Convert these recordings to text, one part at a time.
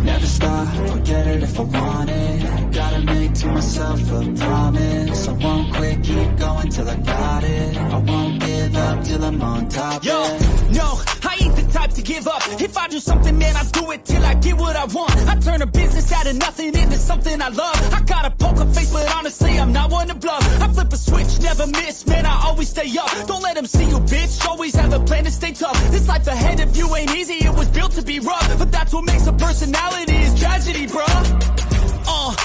Never stop, I'll get it if I want it. Gotta make to myself a promise. I won't quit, keep going till I got it. I won't give up till I'm on top. Yo, no, I ain't the type to give up. If I do something, man, I do it till I get what I want. I turn a business out of nothing into something I love. I got a poker face, but honestly, I'm not one to bluff. I flip a switch, never miss, man, I always stay up. Don't let them see you, bitch, always have a plan to stay tough. This life ahead of you ain't easy, it was built to be rough. But that's what makes a personality, is tragedy, bruh.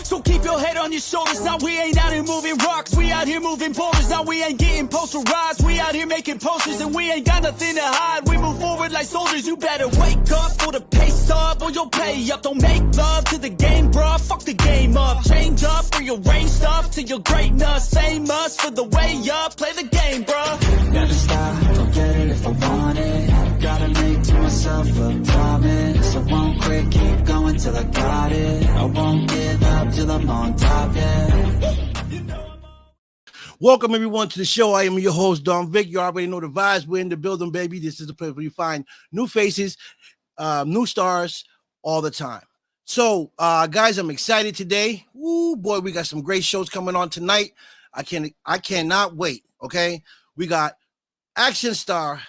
So keep your head on your shoulders. Now we ain't out here moving rocks, we out here moving boulders. Now we ain't getting posterized, we out here making posters. And we ain't got nothing to hide, we move forward like soldiers. You better wake up for the pay stub or you'll pay up. Don't make love to the game, bruh, fuck the game up. Change up, rearrange stuff to your greatness. Same us for the way up, play the game, bruh. Never stop, I'll get it if I want it. Gotta make to myself a promise. I won't quit, keep going till I got it. I won't give up till I'm on top, yeah. Welcome everyone to the show. I am your host, Don Vic. You already know the vibes. We're in the building, baby. This is the place where you find new faces, new stars all the time. So, guys, I'm excited today. Ooh, boy, we got some great shows coming on tonight. I cannot wait. Okay, we got action star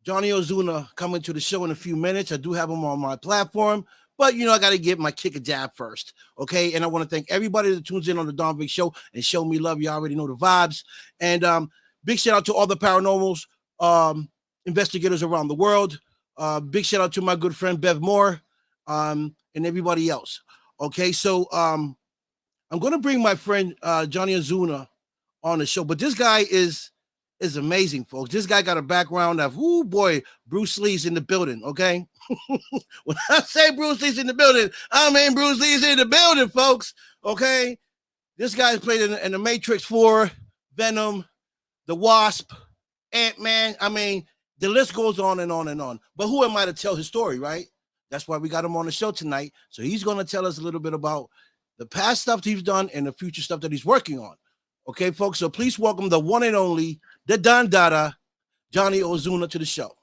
John Ozuna coming to the show in a few minutes. I do have him on my platform, but I got to get my kick a jab first. Okay, and I want to thank everybody that tunes in on the Don Vic Show and show me love. You already know the vibes. And big shout out to all the paranormals investigators around the world. Big shout out to my good friend Bev Moore and everybody else. Okay, so I'm going to bring my friend Johnny Ozuna on the show, but this guy is amazing, folks. This guy got a background of, ooh, boy, Bruce Lee's in the building, okay? When I say Bruce Lee's in the building, I mean Bruce Lee's in the building, folks, okay? This guy's played in the Matrix 4, Venom, The Wasp, Ant-Man. I mean, the list goes on and on and on. But who am I to tell his story, right? That's why we got him on the show tonight. So he's going to tell us a little bit about the past stuff he's done and the future stuff that he's working on. Okay, folks, so please welcome the one and only, the Don Dada, Johnny Ozuna, to the show.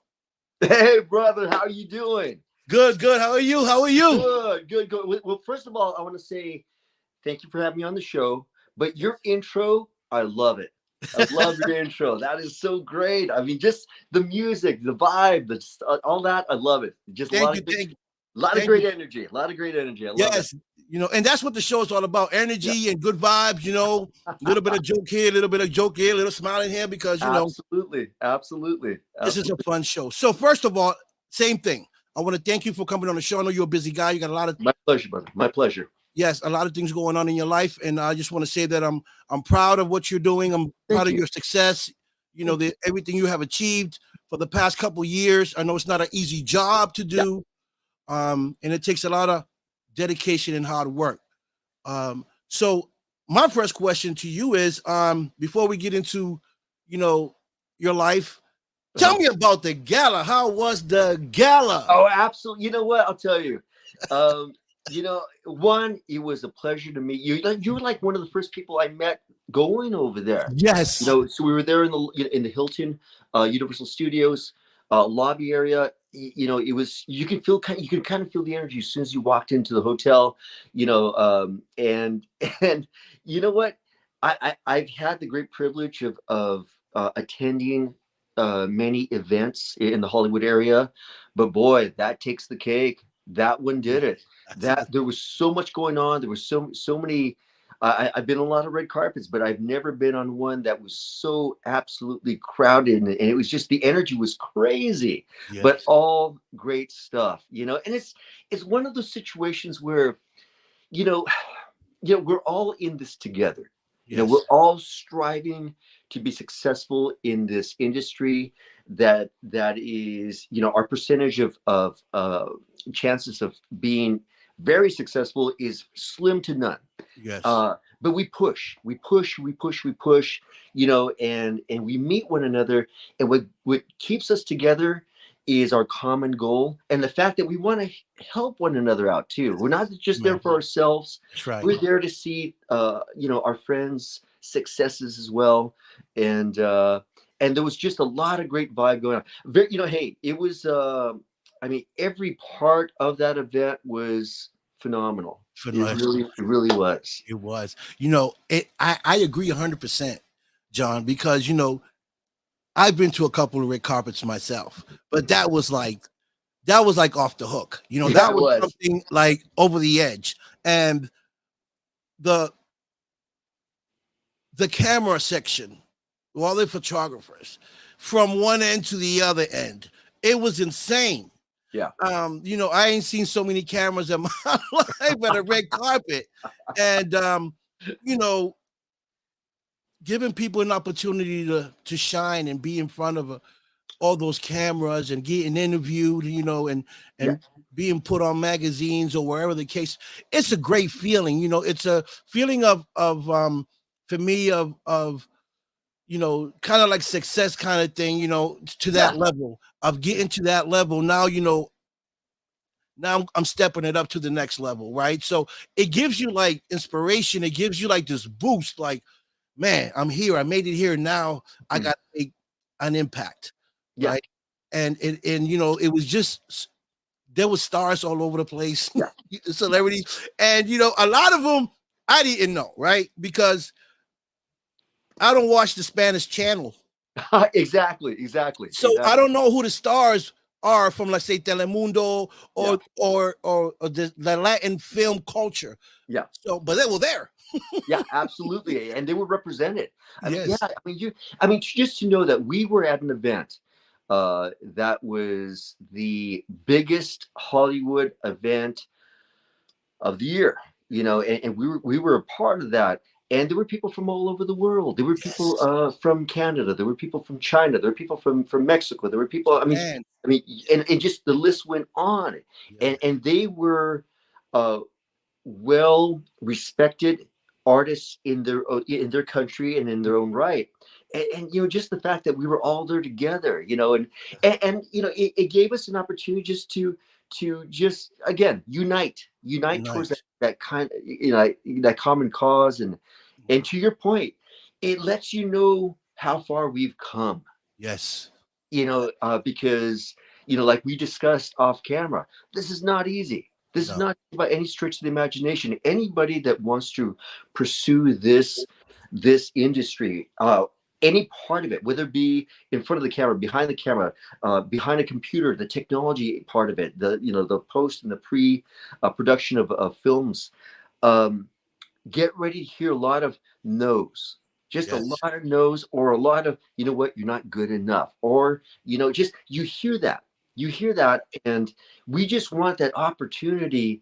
Hey, brother, how are you doing? Good. How are you? Good. Well, first of all, I want to say thank you for having me on the show. But your intro, I love it. I love your intro. That is so great. I mean, just the music, the vibe, all that, I love it. Just a lot of great energy. A lot of great energy. I love it. And that's what the show is all about, energy and good vibes, a little bit of joke here, a little bit of joke here, a little smiling here, because, Absolutely. This is a fun show. So first of all, same thing. I want to thank you for coming on the show. I know you're a busy guy. You got a lot of... My pleasure, brother. My pleasure. Yes, a lot of things going on in your life. And I just want to say that I'm proud of what you're doing. I'm proud of your success, everything you have achieved for the past couple of years. I know it's not an easy job to do. And it takes a lot of dedication and hard work. So my first question to you is, before we get into, your life, tell me about the gala. How was the gala? Oh, absolutely. You know what? I'll tell you. One, it was a pleasure to meet you. You were like one of the first people I met going over there. Yes. So we were there in the Hilton Universal Studios lobby area. It was, you can kind of feel the energy as soon as you walked into the hotel, and you know what? I've had the great privilege of attending many events in the Hollywood area, but boy, that takes the cake. That one did it. There was so much going on. There was so many. I've been on a lot of red carpets, but I've never been on one that was so absolutely crowded, and it was just, the energy was crazy. Yes. But all great stuff, and it's one of those situations where, we're all in this together. Yes. We're all striving to be successful in this industry that is, our percentage of chances of being very successful is slim to none. Yes. But we push, and we meet one another. And what keeps us together is our common goal, and the fact that we want to help one another out too. We're not just there for ourselves. That's right. We're there to see, our friends' successes as well. And and there was just a lot of great vibe going on. Very, hey, it was. I mean, every part of that event was phenomenal. It really was. It was. I agree 100%, John, because I've been to a couple of red carpets myself, but that was like off the hook. Yeah, That it was was. something like over the edge. And the the camera section, all the photographers, from one end to the other end, it was insane. Yeah. I ain't seen so many cameras in my life at a red carpet. And you know, giving people an opportunity to shine and be in front of all those cameras and getting interviewed, and Yeah. being put on magazines or wherever the case. It's a great feeling. It's a feeling of for me of kind of like success kind of thing. To Yeah. that level of getting to that level. Now I'm stepping it up to the next level, right? So it gives you like inspiration. It gives you like this boost, like, man, I'm here. I made it here. Now I got to make an impact, Yeah. right? And it was just there was stars all over the place, Yeah. celebrities, and a lot of them I didn't know, right? Because I don't watch the Spanish channel, Exactly. so I don't know who the stars are from, let's say, Telemundo or Yeah. or the Latin film culture. Yeah. So, but they were there. Yeah, absolutely, and they were represented. I mean, yeah, Yes. I mean, just to know that we were at an event that was the biggest Hollywood event of the year, and we were a part of that. And there were people from all over the world. There were people Yes. from Canada. There were people from China. There were people from Mexico. There were people. Man. And just the list went on, Yeah. and they were uh, well respected artists in their country and in their own right. And just the fact that we were all there together, and it gave us an opportunity just to just again unite towards Nice. that kind of that common cause. And to your point, it lets you know how far we've come, Yes. because like we discussed off camera, this is not easy. This is No. not by any stretch of the imagination. Anybody that wants to pursue this industry, any part of it, whether it be in front of the camera, behind a computer, the technology part of it, the post and the pre production of films, um, get ready to hear a lot of no's. Just a Yes. lot of no's, or a lot of, what, you're not good enough, or just you hear that, and we just want that opportunity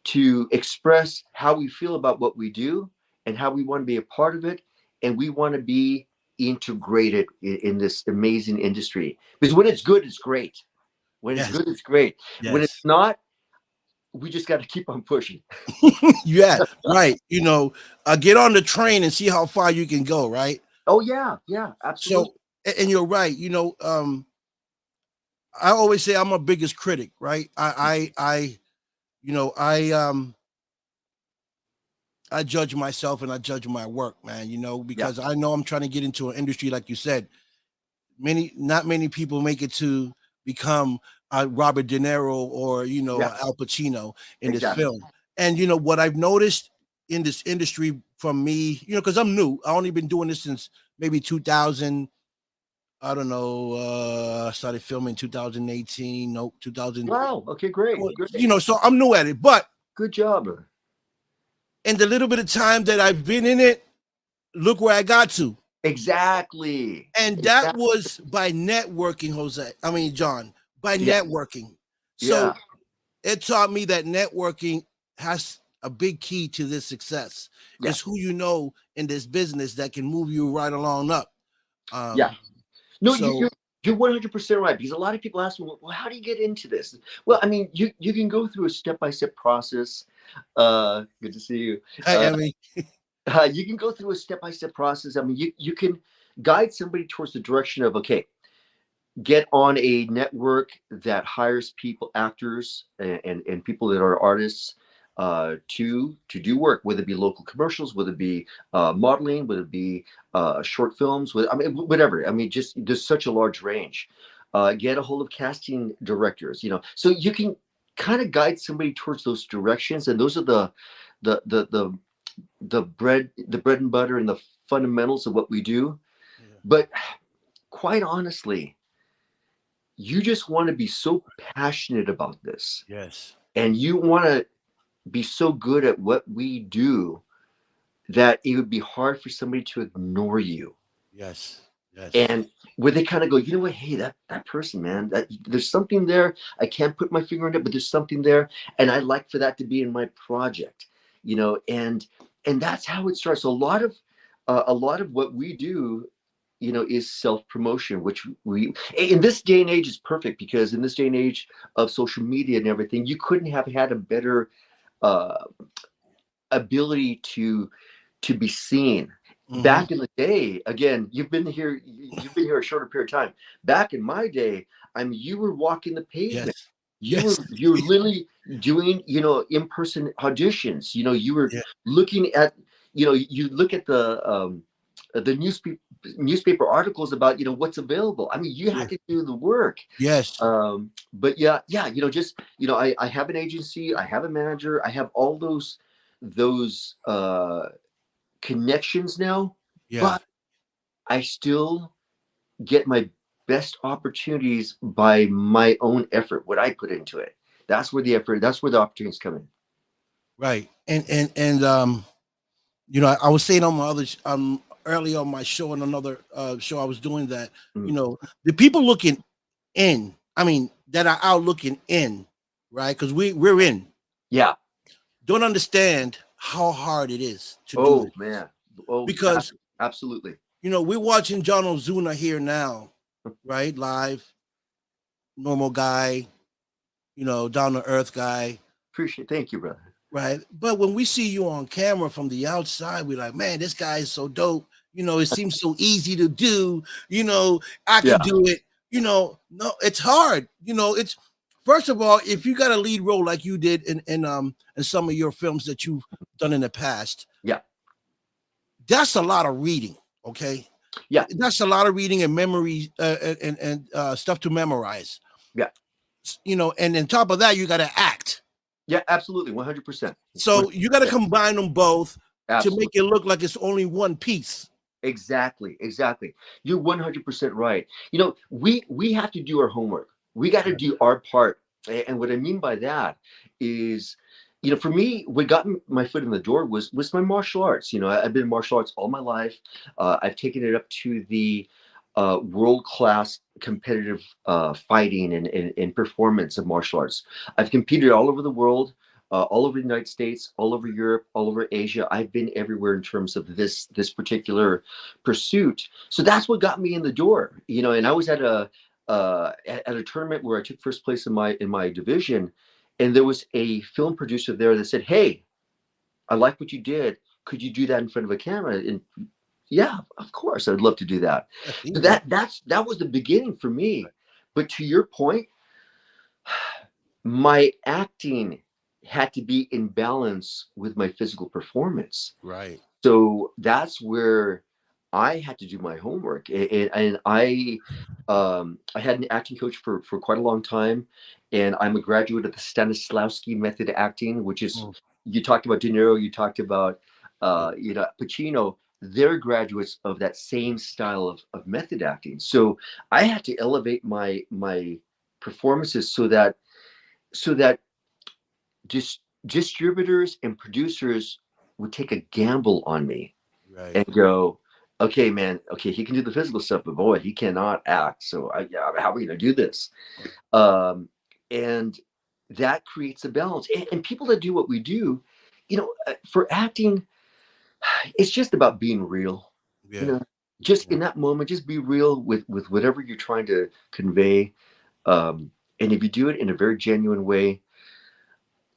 to express how we feel about what we do and how we want to be a part of it, and we want to be integrated in this amazing industry. Because when it's good, it's great. When it's Yes. good, it's great. When it's Yes. not, we just got to keep on pushing. Yeah. Right. Get on the train and see how far you can go. Right. Oh yeah, yeah, So, absolutely. and you're right. I always say I'm my biggest critic. Right. You know, I um I judge myself and I judge my work, man. Yeah, Because I know I'm trying to get into an industry, like you said. Not many people make it to become Robert De Niro or yeah, Al Pacino in this exactly. film. And what I've noticed in this industry from me, because I'm new. I only been doing this since maybe 2000. I don't know. I started filming 2018. No, 2000. Wow. Okay, great, great. So I'm new at it. But Good job, brother. in the little bit of time that I've been in it, look where I got to. Exactly. And that Exactly. was by networking, Jose. I mean, John, by Yeah, networking. So yeah, it taught me that networking has a big key to this success. yeah, It's who you know in this business that can move you right along up. yeah. No, So you're 100% right, because a lot of people ask me, well, how do you get into this? Well, I mean, you can go through a step-by-step process. Good to see you. I mean, You can go through a step-by-step process. I mean, you can guide somebody towards the direction of, okay, get on a network that hires people, actors, and people that are artists. to do work, whether it be local commercials, whether it be modeling, whether it be short films, I mean, whatever. I mean, just there's such a large range. Get a hold of casting directors, so you can kind of guide somebody towards those directions, and those are the the the the bread and butter and the fundamentals of what we do. Yeah. But quite honestly, you just want to be so passionate about this, Yes. and you want to be so good at what we do that it would be hard for somebody to ignore you. Yes. Yes. And where they kind of go, you know what, hey, that person, man, that there's something there. I can't put my finger on it, but there's something there, and I'd like for that to be in my project, and that's how it starts. A lot of what we do, is self promotion, which we in this day and age is perfect, because in this day and age of social media and everything, you couldn't have had a better uh, ability to be seen. Mm-hmm. Back in the day, again, you've been here a shorter period of time. Back in my day, I mean, you were walking the pavement. Yes. You were Yes. you were literally doing, in-person auditions. You were Yeah. looking at, you look at the newspaper articles about, what's available. I mean, you Yeah. had to do the work. Yes. But yeah, just, I have an agency, I have a manager, I have all those connections now, Yeah. but I still get my best opportunities by my own effort, what I put into it. That's where the opportunities come in. Right. And I was saying on my other earlier on my show, on another show I was doing, that Mm. the people looking in, I mean, that are out looking in, right? Because we're in, Yeah. don't understand how hard it is to do Oh it. man. Oh, Because absolutely. we're watching John Ozuna here now, right? Live, normal guy, down to earth guy, Appreciate. Thank you, brother. right? But when we see you on camera from the outside, we're like, man, this guy is so dope. It seems so easy to do. I Yeah. can do it. No, it's hard. It's, first of all, if you got a lead role like you did in some of your films that you've done in the past, Yeah. that's a lot of reading. Okay, Yeah. that's a lot of reading and memory and stuff to memorize. Yeah. And on top of that, you got to act. Yeah. Absolutely. 100%. So you got to combine them both to make Absolutely. it look like it's only one piece. Exactly. You're 100% right. We have to do our homework. We got to do our part. And what I mean by that is, for me, what got my foot in the door was my martial arts. I've been in martial arts all my life. I've taken it up to the world class competitive fighting and performance of martial arts. I've competed all over the world. All over the United States, all over Europe, all over Asia. I've been everywhere in terms of this particular pursuit. So that's what got me in the door, And I was at a tournament where I took first place in my division, and there was a film producer there that said, "Hey, I like what you did. Could you do that in front of a camera?" And yeah, of course, I'd love to do that. So that was the beginning for me. But to your point, my acting had to be in balance with my physical performance. Right. So that's where I had to do my homework, and I had an acting coach for quite a long time, and I'm a graduate of the Stanislavski method of acting, which is, Mm. you talked about De Niro, you talked about Yeah. Pacino. They're graduates of that same style of method acting. So I had to elevate my performances so that distributors and producers would take a gamble on me Right. and go, okay, man, okay, he can do the physical stuff, but boy, he cannot act. So how are we going to do this? And that creates a balance. And people that do what we do, for acting, it's just about being real. You Yeah. know, just Yeah. in that moment, just be real with whatever you're trying to convey. And if you do it in a very genuine way,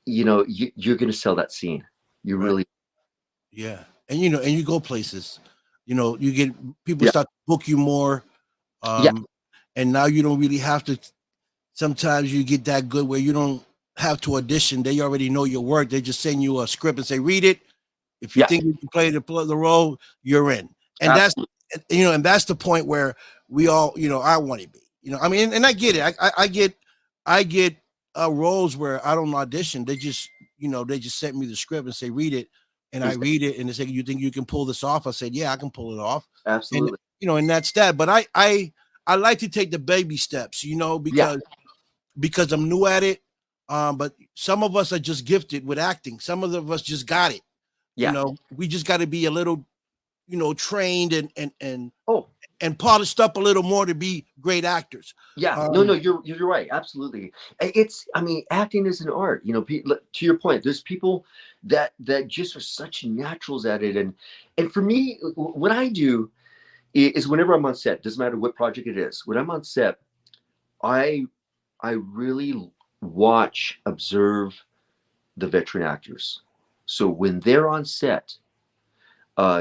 you're going to sell that scene. You Right. really. Yeah. And and you go places. You get people Yeah. start to book you more. Yeah. And now you don't really have to. Sometimes you get that good where you don't have to audition. They already know your work. They just send you a script and say, read it. If you Yeah, think you can play the role, you're in. And absolutely. and that's the point where we all, I want to be. I mean, and I get it. I get roles where I don't audition. They just, they just sent me the script and say, read it. And I read it and they say, you think you can pull this off? I said, yeah, I can pull it off. And, Absolutely. and that's that. But I like to take the baby steps, Yeah, because I'm new at it. But some of us are just gifted with acting. Some of us just got it. yeah. We just got to be a little, trained Oh, and polished up a little more to be great actors. yeah. No, Um, no, you're right. Absolutely. I mean, acting is an art. To your point, there's people that just are such naturals at it, and for me, what I do is whenever I'm on set, doesn't matter what project it is. When I'm on set, I I really watch, observe the veteran actors. So when they're on set,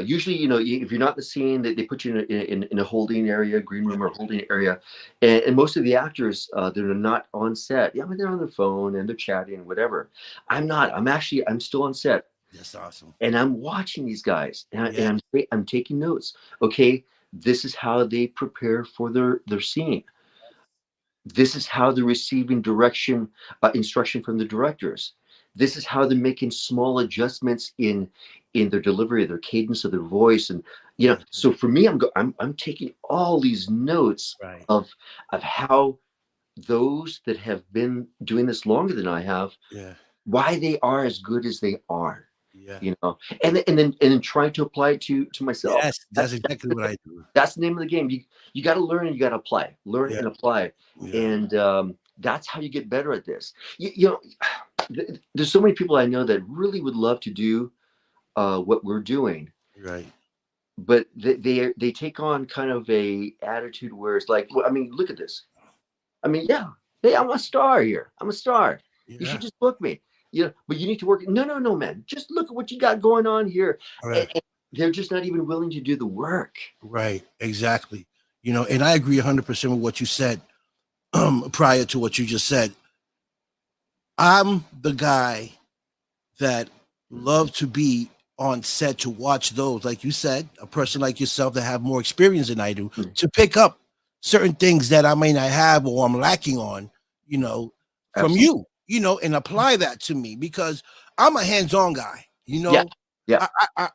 usually, if you're not in the scene, they put you in a holding area, green room or holding area. And most of the actors that are not on set, yeah, I mean, they're on their phone and they're chatting, whatever. I'm not. I'm still on set. that's awesome. And I'm watching these guys Yeah, I'm taking notes. Okay, this is how they prepare for their scene. This is how they're receiving instruction from the directors. This is how they're making small adjustments in their delivery, their cadence of their voice, and yeah, so for me, I'm taking all these notes right. of how those that have been doing this longer than I have, Yeah, why they are as good as they are, yeah. and then trying to apply it to myself. Yes, that's exactly what I do. That's the name of the game. You got to learn and you got to apply. Learn Yeah, and apply, yeah, and that's how you get better at this. There's so many people I know that really would love to do what we're doing, right. but they take on kind of a attitude where it's like, well, I mean, look at this. I mean, yeah, hey, I'm a star here. I'm a star. You should Yeah, just book me. But you need to work. No, no, no, man. Just look at what you got going on here. right, And they're just not even willing to do the work. right. Exactly. And I agree 100% with what you said prior to what you just said. I'm the guy that love to be on set to watch those, like you said, a person like yourself that have more experience than I do, Mm. to pick up certain things that I may not have or I'm lacking on, from Absolutely. and apply that to me because I'm a hands-on guy. Yeah. Yeah.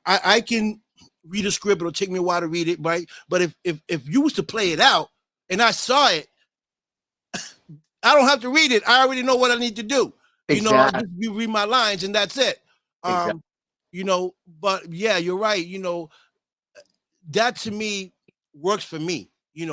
I can read a script, it'll take me a while to read it, right? But if you was to play it out and I saw it, I don't have to read it. I already know what I need to do. I Exactly. just read my lines and that's it. Exactly. Um, but yeah, you're right. That to me works for me, Yeah.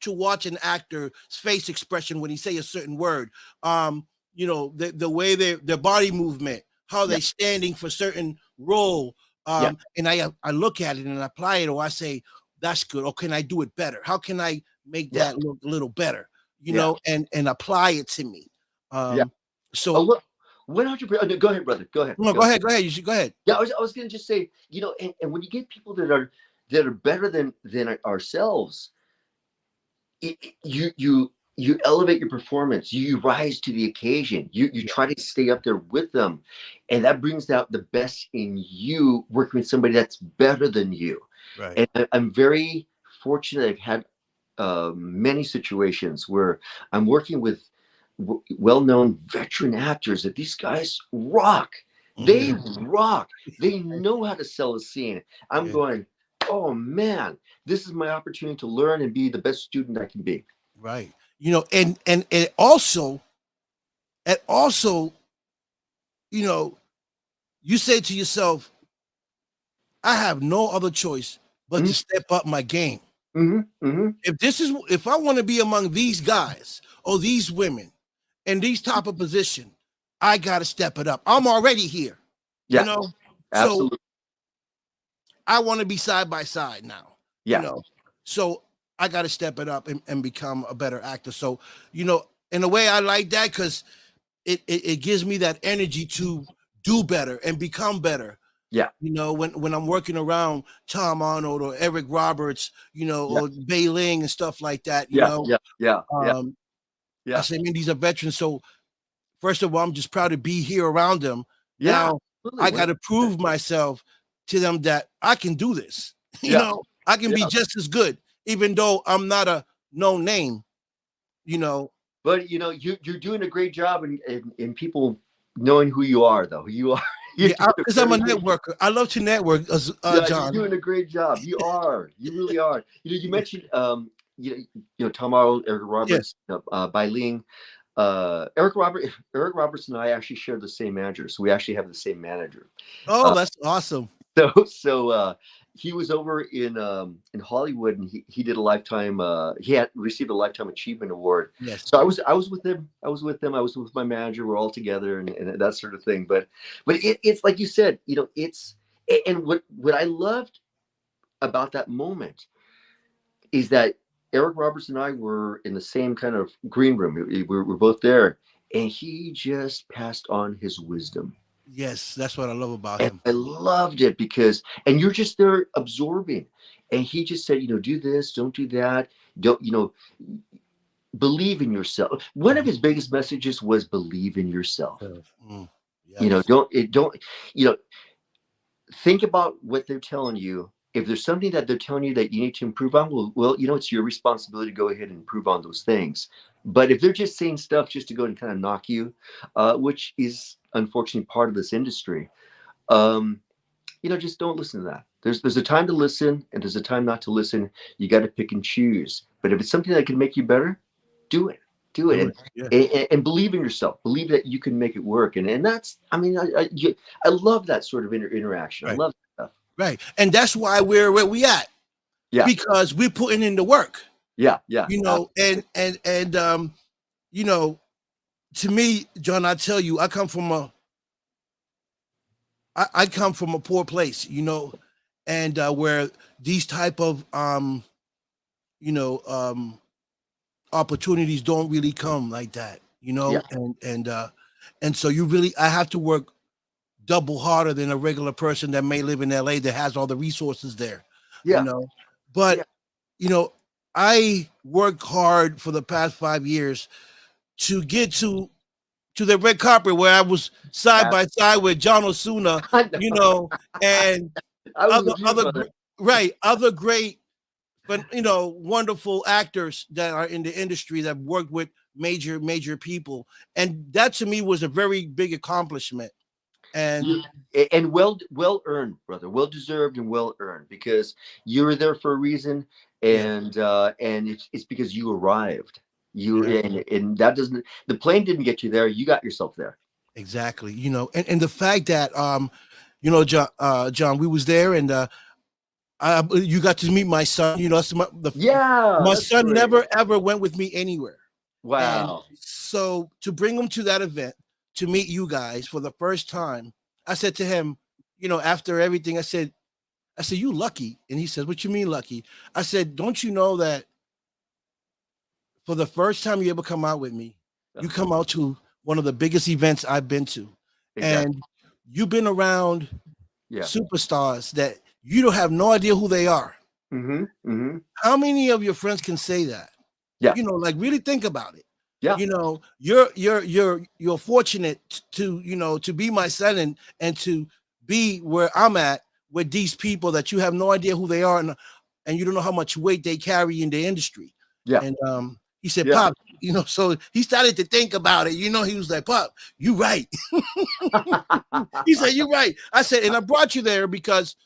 to watch an actor's face expression when he say a certain word. The way their body movement, how Yeah. they standing for certain role. Yeah. And I look at it and I apply it, or I say, that's good. Or can I do it better? How can I make Yeah. that look a little better? Yeah. And apply it to me. Yeah. So Look, 100%. Go ahead, brother. Go ahead. no, Go go ahead. ahead, go ahead. You should go ahead. Yeah, I was gonna just say, and when you get people that are better than ourselves, you elevate your performance. You rise to the occasion. You Yeah, try to stay up there with them, and that brings out the best in you. Working with somebody that's better than you, right. and I'm very fortunate. I've had many situations where I'm working with well-known veteran actors that these guys rock. They Mhm. rock. They know how to sell a scene. I'm Yeah, going, oh man, this is my opportunity to learn and be the best student I can be. right. And it also, you know, you say to yourself, I have no other choice but Hmm. to step up my game. Hmm. Hmm. If I want to be among these guys or these women in these type of position, I gotta step it up. I'm already here, you Yeah, know. So absolutely. I want to be side by side now, you Yeah, know. So I gotta step it up and become a better actor. So, in a way I like that because it gives me that energy to do better and become better. yeah, When I'm working around Tom Arnold or Eric Roberts, yeah, or Bei Ling and stuff like that, yeah, yeah, yeah, yeah, um, I yeah, say, man, these are veterans. So first of all, I'm just proud to be here around them. Yeah, Now absolutely. I got to prove myself to them that I can do this. You Yeah. know, I can be just as good, even though I'm not a no name. You know, But you're doing a great job in people knowing who you are, though. Who you are. You're yeah, doing because I'm a very good. networker. I love to network, Yeah, you're John. doing a great job. You are. You really are. You mentioned Tom Eric Yeah. Roberts, Bailing. Eric Roberts and I actually share the same manager, so we actually have the same manager. Oh, Uh, that's awesome. so he was over in Hollywood, and he did a lifetime. He had received a lifetime achievement award. Yes. So I was with him. I was with him. I was with my manager. We're all together, and that sort of thing. But it's like you said. And what I loved about that moment is that Eric Roberts and I were in the same kind of green room. We're both there, and he just passed on his wisdom. Yes, that's what I love about And him. I loved it and you're just there absorbing. And he just said, do this, don't do that. Don't, believe in yourself. One of his biggest messages was believe in yourself. Yes. Don't, you know, think about what they're telling you. If there's something that they're telling you that you need to improve on, well, it's your responsibility to go ahead and improve on those things. But if they're just saying stuff just to go and kind of knock you, which is unfortunately part of this industry, um, just don't listen to that. There's a time to listen and there's a time not to listen. You got to pick and choose. But if it's something that can make you better, do it. Do it, Do and, it. Yeah. and believe in yourself. Believe that you can make it work. And that's, I mean, I love that sort of interaction. I Right. love that stuff. Right. And that's why we're where we at. Yeah, Because we're putting in the work. yeah. And to me, John, I tell you, I come from a poor place, and where these type of you know opportunities don't really come like that, Yeah. and so I have to work double harder than a regular person that may live in LA that has all the resources there, Yeah. but Yeah. I worked hard for the past 5 years to get to the red carpet where I was side by side with John Ozuna, I know. and I was other with you, brother. other great, but wonderful actors that are in the industry that worked with major people, and that to me was a very big accomplishment. And And well earned, brother. Well deserved and well earned, because you were there for a reason, yeah, and it's because you arrived. You yeah, and that doesn't the plane didn't get you there. You got yourself there. exactly. And the fact that John, we was there, and you got to meet my son. Yeah, My that's son great. never ever went with me anywhere. And Wow. so to bring him to that event, to meet you guys for the first time, I said to him, after everything, I said, you lucky. And he says, what you mean lucky? I said, don't you know that for the first time you ever come out with me, you come out to one of the biggest events I've been to. Exactly. And you've been around Yeah. superstars that you don't have no idea who they are. Mm-hmm. Mm-hmm. How many of your friends can say that? Yeah. Like really think about it. Yeah. You're fortunate to be my son and to be where I'm at with these people that you have no idea who they are, and you don't know how much weight they carry in the industry. Yeah. And he said, Yeah. Pop, so he started to think about it. He was like, Pop, you right. He said, you're right. I said, and I brought you there because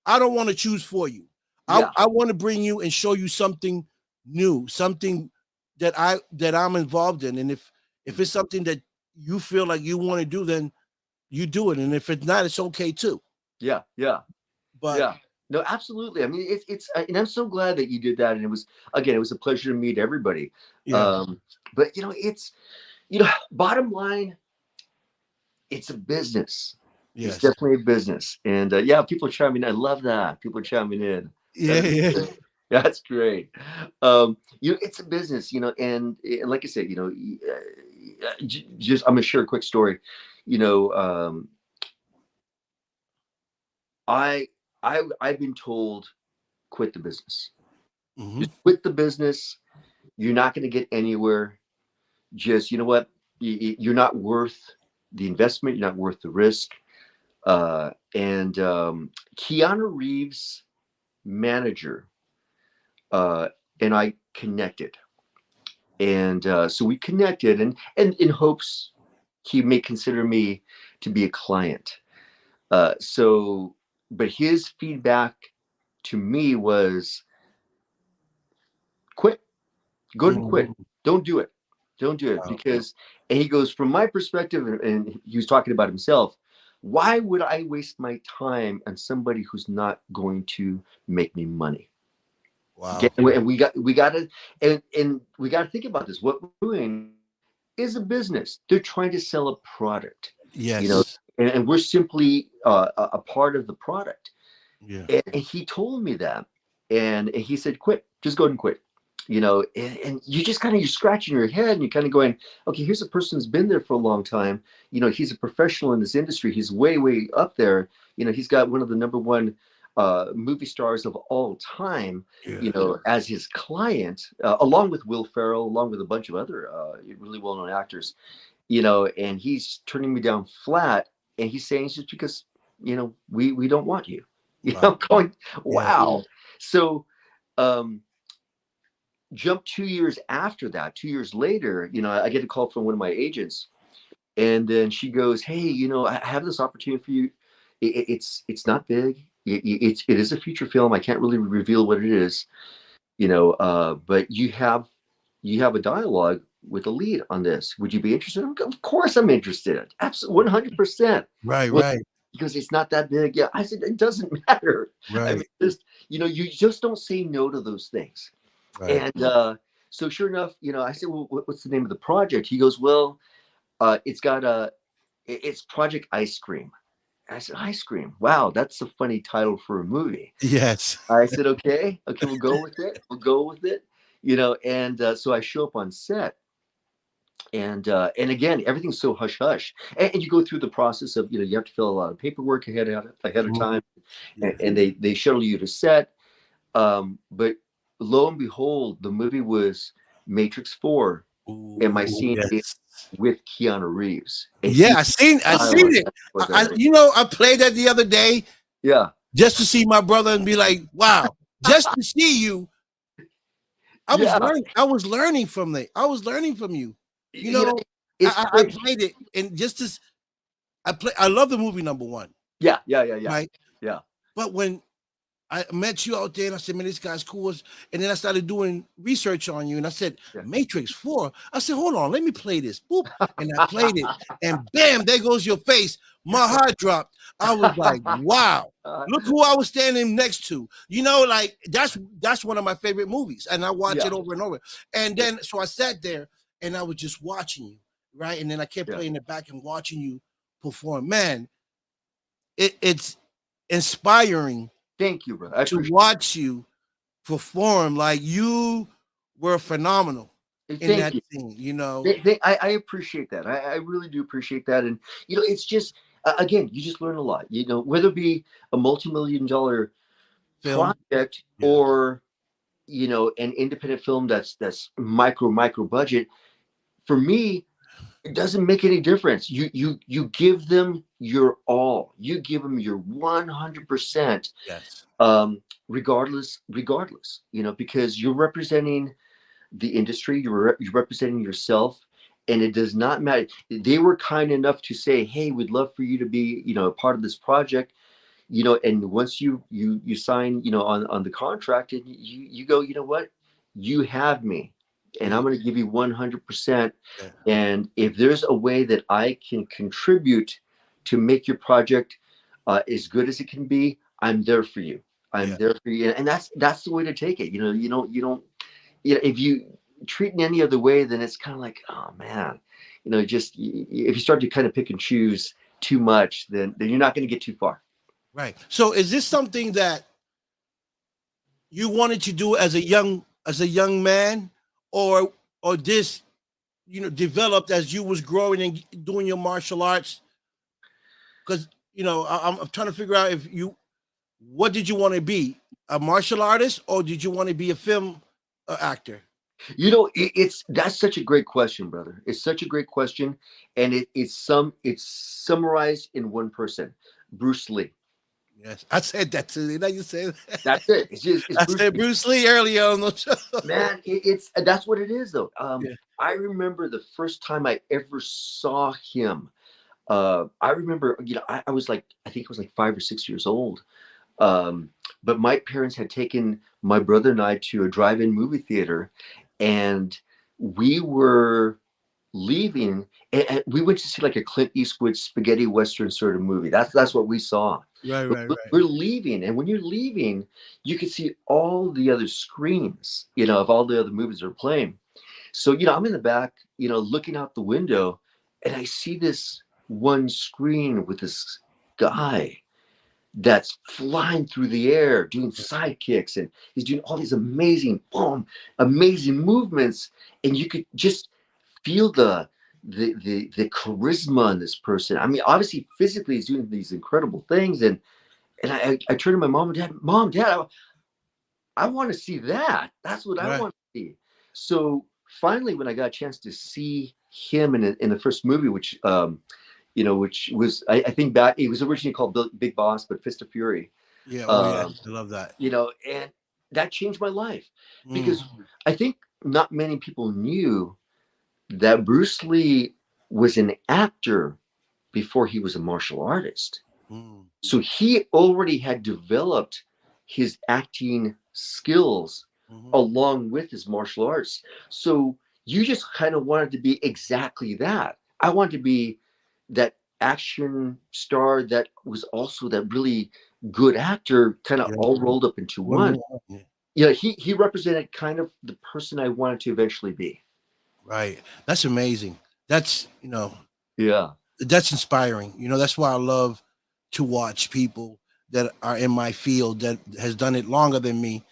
I don't want to choose for you. Yeah. I want to bring you and show you something new, something that I'm involved in. And if it's something that you feel like you want to do, then you do it. And if it's not, it's okay too. Yeah. Yeah. But Yeah. No, absolutely. I mean, it's and I'm so glad that you did that. And it was a pleasure to meet everybody. yeah, But it's bottom line, it's a business. It's yes, definitely a business. And people are chiming in. I love that. People are chiming in. yeah. That's great. It's a business, and like I said, just I'm gonna share a quick story. You know, I've been told, quit the business. Mm-hmm. Just quit the business. You're not going to get anywhere. Just, you know what? you're not worth the investment. You're not worth the risk. And Keanu Reeves' manager and I connected, and so we connected, and in hopes he may consider me to be a client. So, but his feedback to me was quit, go ahead and quit. Mhm. Don't do it. Don't do it Wow. because, and he goes, from my perspective, and he was talking about himself. Why would I waste my time on somebody who's not going to make me money? Okay, Wow. and we got to, and we got to think about this. What we're doing is a business. They're trying to sell a product, you know, Yes. and we're simply a part of the product. Yeah. And he told me that, and he said, "Quit. Just go ahead and quit." And you just kind of, you're scratching your head and you're kind of going, okay, here's a person who's been there for a long time. He's a professional in this industry. He's way up there. He's got one of the number one movie stars of all time, Yeah. as his client, along with Will Ferrell, along with a bunch of other really well-known actors, and he's turning me down flat, and he's saying it's just because, we don't want you. Wow. Going, Yeah. wow. So, um, jump 2 years after that, 2 years later, I get a call from one of my agents, and then she goes, "Hey, I have this opportunity for you. It's not big. It is a feature film. I can't really reveal what it is, but you have a dialogue with a lead on this. Would you be interested?" Of course, I'm interested. Absolutely, 100%. Right. Well, Right. because it's not that big. Yeah, I said it doesn't matter. I mean, Right. just you just don't say no to those things. Right. And so sure enough, I said, "Well, what's the name of the project?" He goes, "Well, it's Project Ice Cream." I said, "Ice Cream? Wow, that's a funny title for a movie." Yes. I said, okay, we'll go with it. We'll go with it. And so I show up on set, and again, everything's so hush hush, and you go through the process of, you have to fill a lot of paperwork ahead of Mhm. time, and, Yeah. and they shuttle you to set. But lo and behold, the movie was Matrix 4, and my Ooh, scene is yes. with Keanu Reeves, and Yeah. he I seen dialogue it. was everything. I played that the other day Yeah, just to see my brother and be like, wow, just to see you. yeah. I was learning from I was learning from you. You You know, know, it's I great. played it and just as I love the movie number one, Yeah. right? Yeah, But when I met you out there and I said, man, this guy's cool. And then I started doing research on you and I said, yeah. Matrix 4. I said, hold on, let me play this. Boop. And I played it. And bam, there goes your face. My heart dropped. I was like, wow. Look who I was standing next to. Like that's one of my favorite movies. And I watch Yeah, it over and over. And yeah, then so I sat there and I was just watching you, right? And then I kept yeah. playing it back and watching you perform. Man, it's inspiring Thank you, brother. I to appreciate watch you perform. Like you were phenomenal it. in Thank that you. scene. I appreciate that. I really do appreciate that. And it's just, again, you just learn a lot. Whether it be a multi-million-dollar Film. project, Yeah. or an independent film that's micro budget. For me, it doesn't make any difference. You give them your all. You give them your 100%, Yes. regardless. Because you're representing the industry. You're representing yourself, and it does not matter. They were kind enough to say, "Hey, we'd love for you to be, a part of this project." And once you sign, on the contract, and you go, "You know what? You have me, and Yeah. I'm going to give you 100%. Yeah. And if there's a way that I can contribute to make your project as good as it can be, I'm there for you. I'm Yeah. there for you." And that's the way to take it. You don't, if you treat it any other way, then it's kind of like, oh man, just if you start to kind of pick and choose too much, then you're not going to get too far. Right. So is this something that you wanted to do as a young man, or this developed as you was growing and doing your martial arts? Because I'm trying to figure out if you what did you want to be, a martial artist, or did you want to be a film actor? That's such a great question, brother. It's such a great question, and it's summarized in one person, Bruce Lee. Yes, I said that too. Did I just say that? That's it. It's I Bruce said Lee. Bruce Lee earlier on the show. Man, it's that's what it is, though. Yeah. I remember the first time I ever saw him. I remember, I was like, I think I was like 5 or 6 years old. Um, but my parents had taken my brother and I to a drive-in movie theater, and we were leaving, and we went to see like a Clint Eastwood spaghetti western sort of movie. That's what we saw. Right, But right, right. we're leaving, and when you're leaving, you can see all the other screens, of all the other movies that are playing. So, I'm in the back, looking out the window, and I see this one screen with this guy that's flying through the air, doing side kicks, and he's doing all these amazing, boom, amazing movements, and you could just feel the charisma in this person. I mean, obviously, physically, he's doing these incredible things, and I turned to my mom and dad, Mom, Dad, I want to see that. That's what I Right. want to see. So finally, when I got a chance to see him in the first movie, which was, I think back, it was originally called Big Boss, but Fist of Fury. Yeah. Oh, yeah. Um, I love that. and that changed my life Mm, because I think not many people knew that Bruce Lee was an actor before he was a martial artist. mm. So he already had developed his acting skills Mhm. along with his martial arts. So you just kind of wanted to be exactly that. I wanted to be that action star that was also that really good actor, kind of Yeah. all rolled up into One one. more. Yeah. Yeah, he represented kind of the person I wanted to eventually be. Right. That's amazing. That's Yeah. that's inspiring. That's why I love to watch people that are in my field that has done it longer than me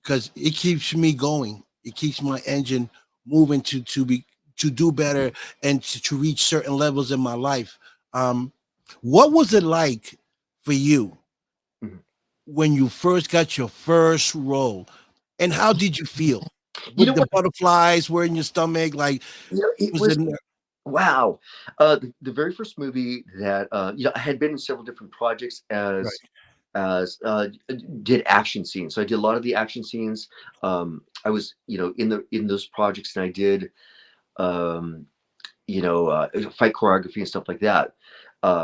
because it keeps me going. It keeps my engine moving to do better and to reach certain levels in my life. Um, what was it like for you Mhm. when you first got your first role, and how did you feel? You With know the what? butterflies were in your stomach, like It was was it? wow. The very first movie that I had been in several different projects Right. as did action scenes. So I did a lot of the action scenes. I was in those projects, and I did um, fight choreography and stuff like that.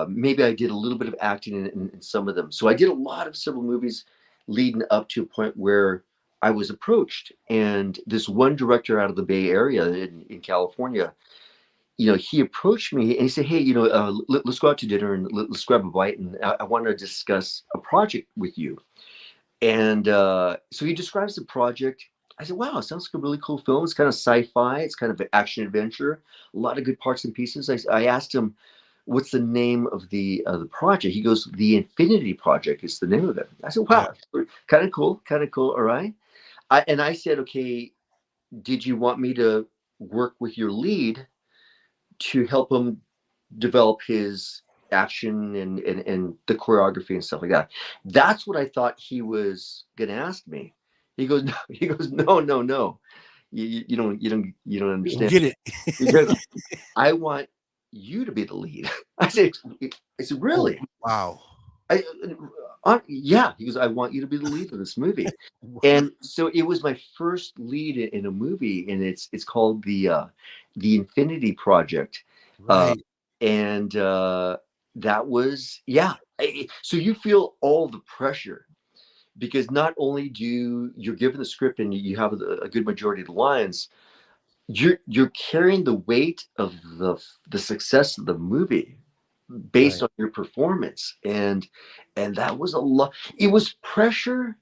Maybe I did a little bit of acting in some of them. So I did a lot of several movies leading up to a point where I was approached, and this one director out of the Bay Area in California, he approached me and he said, "Hey, let's go out to dinner and let's grab a bite, and I want to discuss a project with you." And so he describes the project. I said, "Wow, it sounds like a really cool film. It's kind of sci-fi. It's kind of an action adventure. A lot of good parts and pieces." I asked him, "What's the name of the project?" He goes, "The Infinity Project is the name of it." I said, Yeah. "Wow, kind of cool, kind of cool. All right." And I said, "Okay, did you want me to work with your lead to help him develop his action and the choreography and stuff like that?" That's what I thought he was gonna ask me. He goes, no, he goes, no, no, no. You don't You don't understand. get it. He goes, I want you to be the lead. I said, Oh, really? wow. I, yeah. He goes, I want you to be the lead of this movie. Wow. And so it was my first lead in a movie, and it's called the Infinity Project. Uh, Right. and that was, yeah. So you feel all the pressure because not only do you're given the script and you have a good majority of the lines, you're carrying the weight of the success of the movie based Right. on your performance, and that was a lot. It was pressure,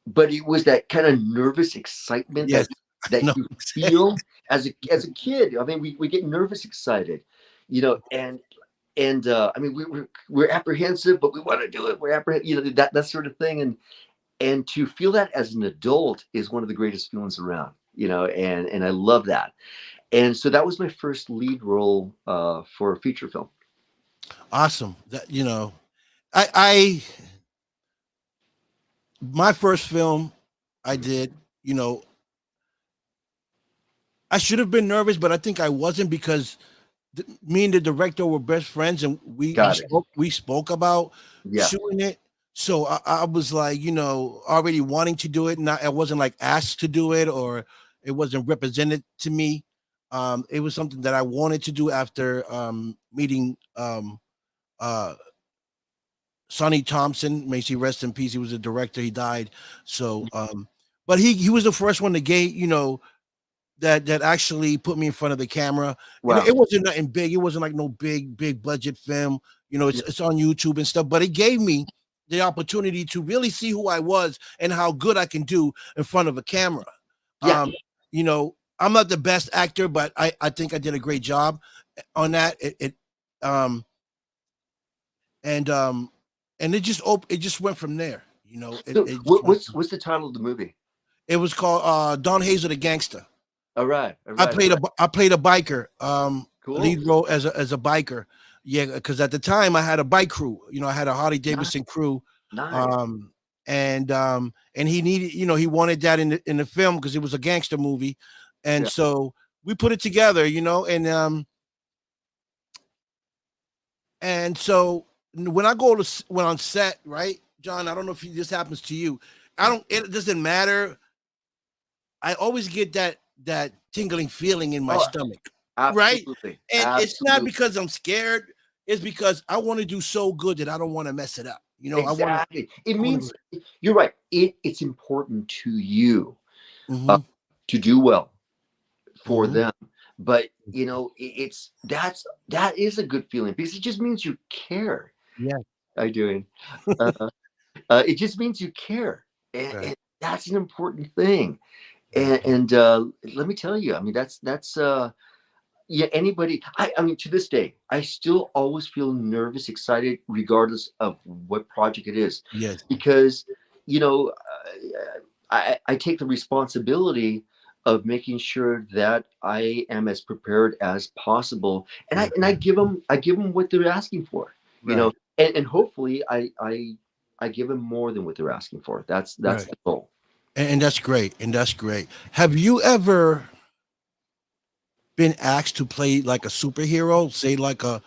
but it was that kind of nervous excitement Yes. that No. you feel as a kid. I mean, we get nervous excited, and I mean, we're apprehensive, but we want to do it. We're apprehensive, that sort of thing, and to feel that as an adult is one of the greatest feelings around, and I love that. And so that was my first lead role for a feature film. Awesome. I my first film I did, you know, I should have been nervous, but I think I wasn't because me and the director were best friends, and Got it. we spoke about Yeah. shooting it. So I was like, already wanting to do it. Not I wasn't like asked to do it, or it wasn't represented to me. It was something that I wanted to do after meeting uh Sonny Thompson. May she rest in peace. He was a director. He died. So but he was the first one to gate, that actually put me in front of the camera. And Wow. it wasn't nothing big. It wasn't like no big budget film. It's on YouTube and stuff, but it gave me the opportunity to really see who I was and how good I can do in front of a camera. Yeah. I'm not the best actor, but I think I did a great job on that. And it just went from there. So It just went what's the title of the movie? it was called Don Hazel the Gangster. All right. All I right. played I played a biker, Cool. lead role as a biker. Yeah, because at the time I had a bike crew. I had a Harley Davidson crew. Nice. And he needed, he wanted that in the film because it was a gangster movie, and Yeah. so we put it together, and so when I when on set, right, John, I don't know if this happens to you. It doesn't matter. I always get that tingling feeling in my stomach. Right? Absolutely. And it's not Absolutely. because I'm scared. It's because I want to do so good that I don't want to mess it up. Exactly. It I wanna means you're right. It's important to you Mhm, to do well for mhm. them. But that is a good feeling because it just means you care. Yeah, How you doing? Uh, it just means you care, and right, that's an important thing. right. And let me tell you, I mean, that's yeah. Anybody, I mean, to this day, I still always feel nervous, excited, regardless of what project it is, Yes, because you know, I take the responsibility of making sure that I am as prepared as possible, and right, I give them what they're asking for, right, and hopefully I give them more than what they're asking for. That's right. the goal. And that's great. And that's great. Have you ever been asked to play like a superhero? Say like a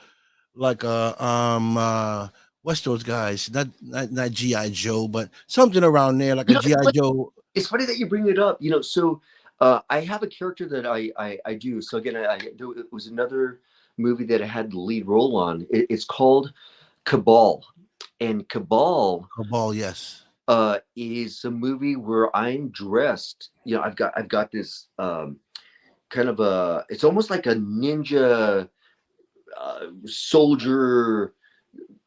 what's those guys? Not G.I. Joe, but something around there, like You a know, G.I. Joe. it's funny that you bring it up. So I have a character that I do. So again, I do. It was another movie that I had the lead role on. It's called Cabal, and Cabal A ball, yes. is a movie where I'm dressed. I've got this kind of a. It's almost like a ninja soldier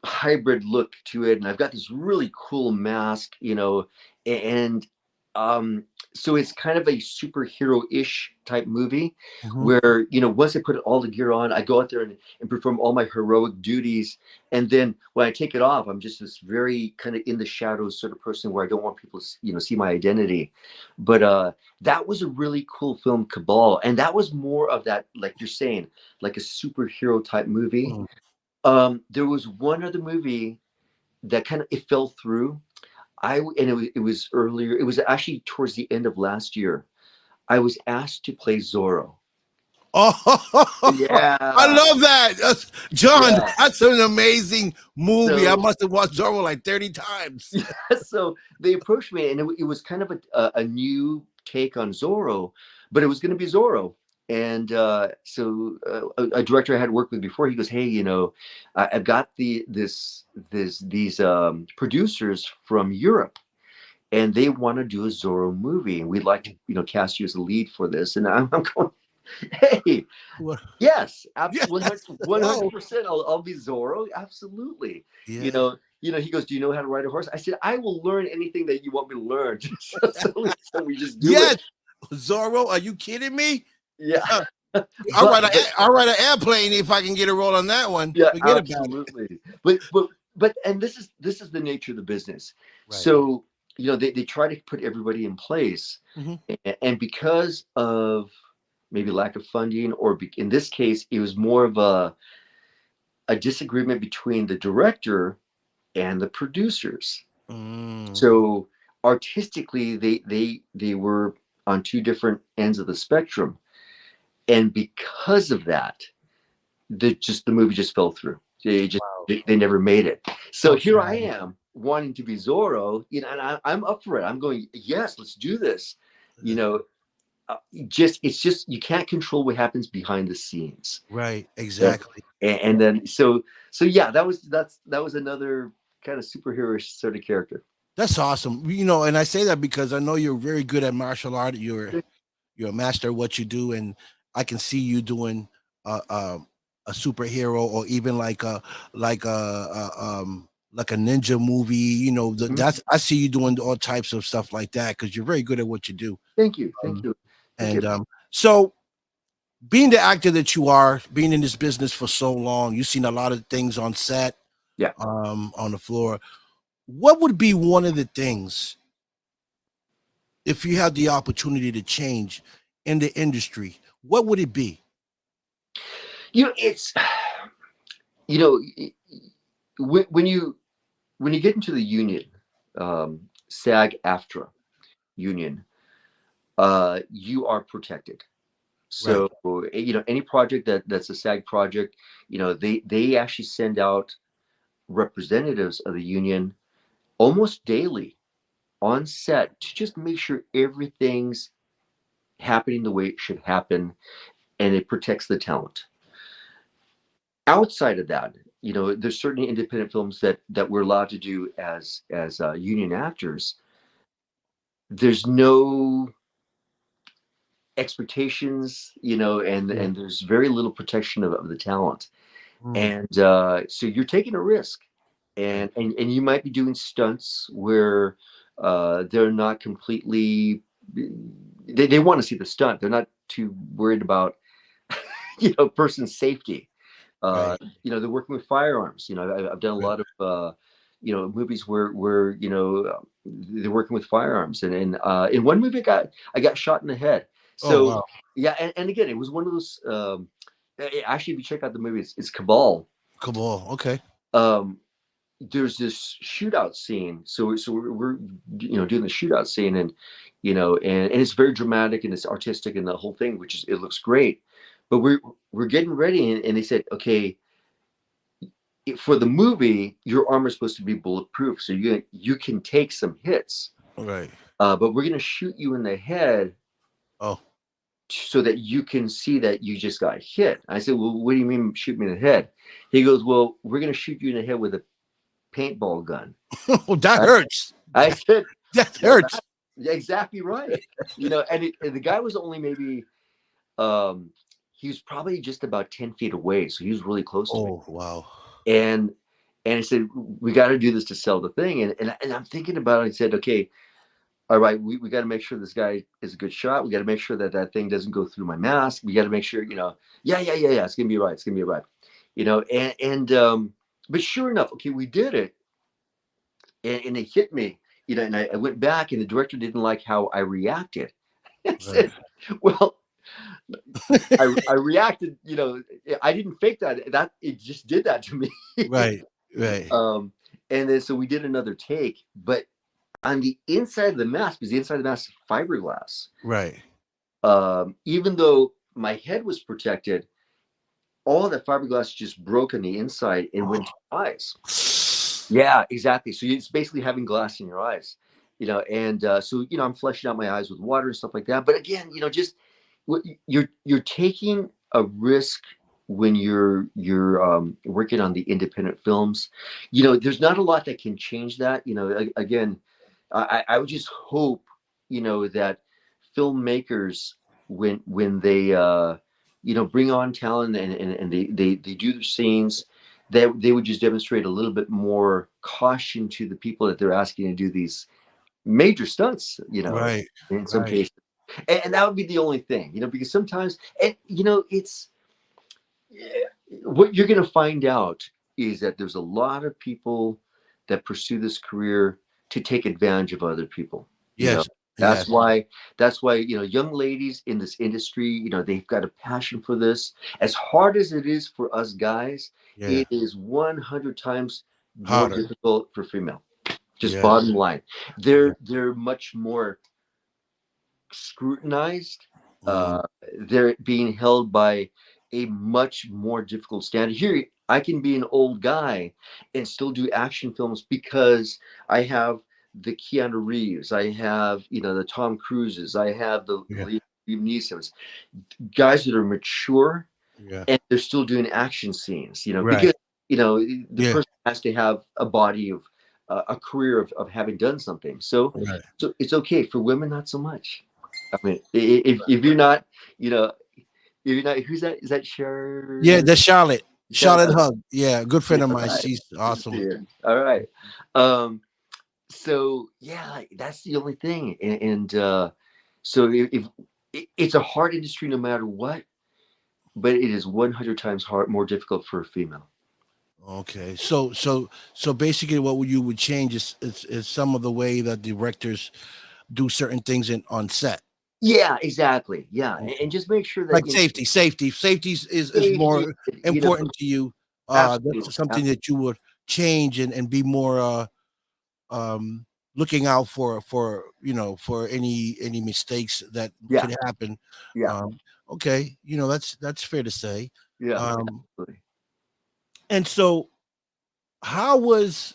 hybrid look to it, and I've got this really cool mask, and um so it's kind of a superhero-ish type movie Mhm. where once I put all the gear on, I go out there and perform all my heroic duties, and then when I take it off, I'm just this very kind of in the shadows sort of person where I don't want people to see my identity. But that was a really cool film, Cabal, and that was more of that, like you're saying, like a superhero type movie. Mhm. There was one other movie that kind of it fell through. It was earlier. It was actually towards the end of last year. I was asked to play Zorro. Oh, I Yeah, love that. John, yeah. that's an amazing movie. I So must have watched Zorro like 30 times. so they approached me, and it was kind of a new take on Zorro, but it was going to be Zorro. And a director I had worked with before, he goes, "Hey, I've got these producers from Europe, and they want to do a Zorro movie, and we'd like to cast you as a lead for this." And I'm going, "Hey, What? yes, Yes. absolutely, one Whoa. hundred percent. I'll be Zorro, absolutely." You Yeah. know, He goes, "Do you know how to ride a horse?" I said, "I will learn anything that you want me to learn." So we just do it. Yes. Zorro, are you kidding me? Yeah, I'll but I'll write an airplane if I can get a role on that one. yeah, Forget about it. absolutely. But and this is the nature of the business. Right. So they try to put everybody in place, Mhm. and because of maybe lack of funding, or in this case, it was more of a disagreement between the director and the producers. Mm. So artistically, they were on two different ends of the spectrum. And because of that, the movie just fell through. They never made it. So here I Okay. am wanting to be Zorro, and I'm up for it. I'm going, yes, let's do this. You know, it's just you can't control what happens behind the scenes. Right. Yeah. Exactly. And then so yeah, that was another kind of superhero sort of character. That's awesome. And I say that because I know you're very good at martial art. You're a master of what you do, and I can see you doing uh, uh, a superhero or even like a ninja movie. Mhm. That's I see you doing all types of stuff like that because you're very good at what you do. Thank you, thank Um, you, thank you. and so, being the actor that you are, being in this business for so long, you've seen a lot of things on set, Yeah. on the floor. What would be one of the things if you had the opportunity to change in the industry? What would it be? It's you know when you get into the union, SAG-AFTRA union, you are protected. Right. So any project that's a SAG project, they actually send out representatives of the union almost daily on set to just make sure everything's happening the way it should happen, and it protects the talent. Outside of that, there's certain independent films that we're allowed to do as union actors. There's no expectations, Yeah. and there's very little protection of the talent. Mm, And so you're taking a risk, right. and you might be doing stunts where they're not completely. They want to see the stunt. They're not too worried about person's safety. Right. They're working with firearms. I've done a Right. lot of movies where they're working with firearms, and in one movie I got shot in the head. Oh So wow. yeah, and again, it was one of those. Actually, if you check out the movie, it's Cabal. Come on. Okay. Um, there's this shootout scene. So we're doing the shootout scene, and and it's very dramatic and it's artistic and the whole thing, which is it looks great. But we're getting ready, and they said, okay, for the movie, your armor is supposed to be bulletproof, so you can take some hits. Right. But we're gonna shoot you in the head Oh. so that you can see that you just got hit. I said, well, what do you mean shoot me in the head? He goes, well, we're gonna shoot you in the head with a paintball gun. Oh, that I, hurts. I said, That well, hurts. that's exactly right. And the guy was only maybe, um, he was probably just about 10 feet away. So he was really close to me. Oh wow. And, and I said, we got to do this to sell the thing. And I'm thinking about it. I said, okay, all right, we got to make sure this guy is a good shot. We got to make sure that thing doesn't go through my mask. We got to make sure, yeah. It's going to be right. It's going to be right. But sure enough, okay, we did it. And it hit me, and I went back, and the director didn't like how I reacted. I Right. said, well, I reacted, I didn't fake that it just did that to me. Right. Right. um, and then so we did another take, but on the inside of the mask, because the inside of the mask is fiberglass, Right. even though my head was protected, all that fiberglass just broke on the inside and went to my eyes. Yeah, exactly. So it's basically having glass in your eyes, and so I'm fleshing out my eyes with water and stuff like that. But again, just you're taking a risk when you're working on the independent films. There's not a lot that can change that. Again, I would just hope that filmmakers when they bring on talent and they do the scenes, that they would just demonstrate a little bit more caution to the people that they're asking to do these major stunts, Right. in some Right. cases. And that would be the only thing, because sometimes, and it's what you're going to find out is that there's a lot of people that pursue this career to take advantage of other people. Yes. That's Yes. why young ladies in this industry, they've got a passion for this. As hard as it is for us guys, Yeah. it is 100 times more Harder. difficult for female. Just Yes. bottom line, Yeah. they're much more scrutinized. Mm, they're being held by a much more difficult standard. Here, I can be an old guy and still do action films because I have the Keanu Reeves, I have the Tom Cruises, I have the yeah, Liam Neesons, guys that are mature yeah, and they're still doing action scenes. right, Because the yeah, person has to have a body of a career of having done something. So right. so it's okay for women, not so much. I mean, if you're not, you know, if you're not, who's that? Is that Yeah, Cher? that's Charlotte. Charlotte? Charlotte Hug. Yeah, good Yeah, friend of all mine. right. She's Good to see awesome. you. All right. Um, so yeah, like, that's the only thing, and so it's a hard industry no matter what, but it is 100 times more difficult for a female. Okay, so basically, what you would change is some of the way that directors do certain things on set. Yeah, exactly. Yeah, and Okay. just make sure that Like safety is safety, more you know, important to you. absolutely. That's something that you would change and be more um looking out for for any mistakes that Yeah, could happen. yeah, um okay, that's fair to say. yeah, um absolutely. and so how was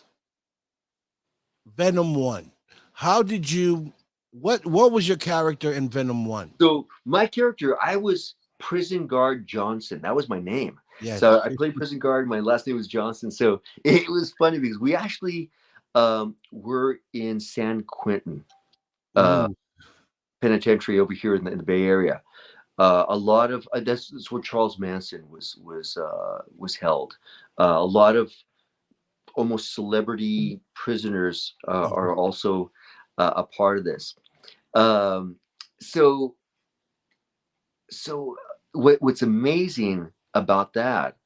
Venom 1? How did you what was your character in Venom 1? So my character, I was prison guard Johnson. That was my name. So Yes. I played prison guard. My last name was Johnson. So it was funny because we actually were in San Quentin uh, Ooh. Penitentiary over here in the Bay Area. A lot of that's where Charles Manson was held. A lot of almost celebrity prisoners Mhm. are also a part of this. Um, so so what's amazing about that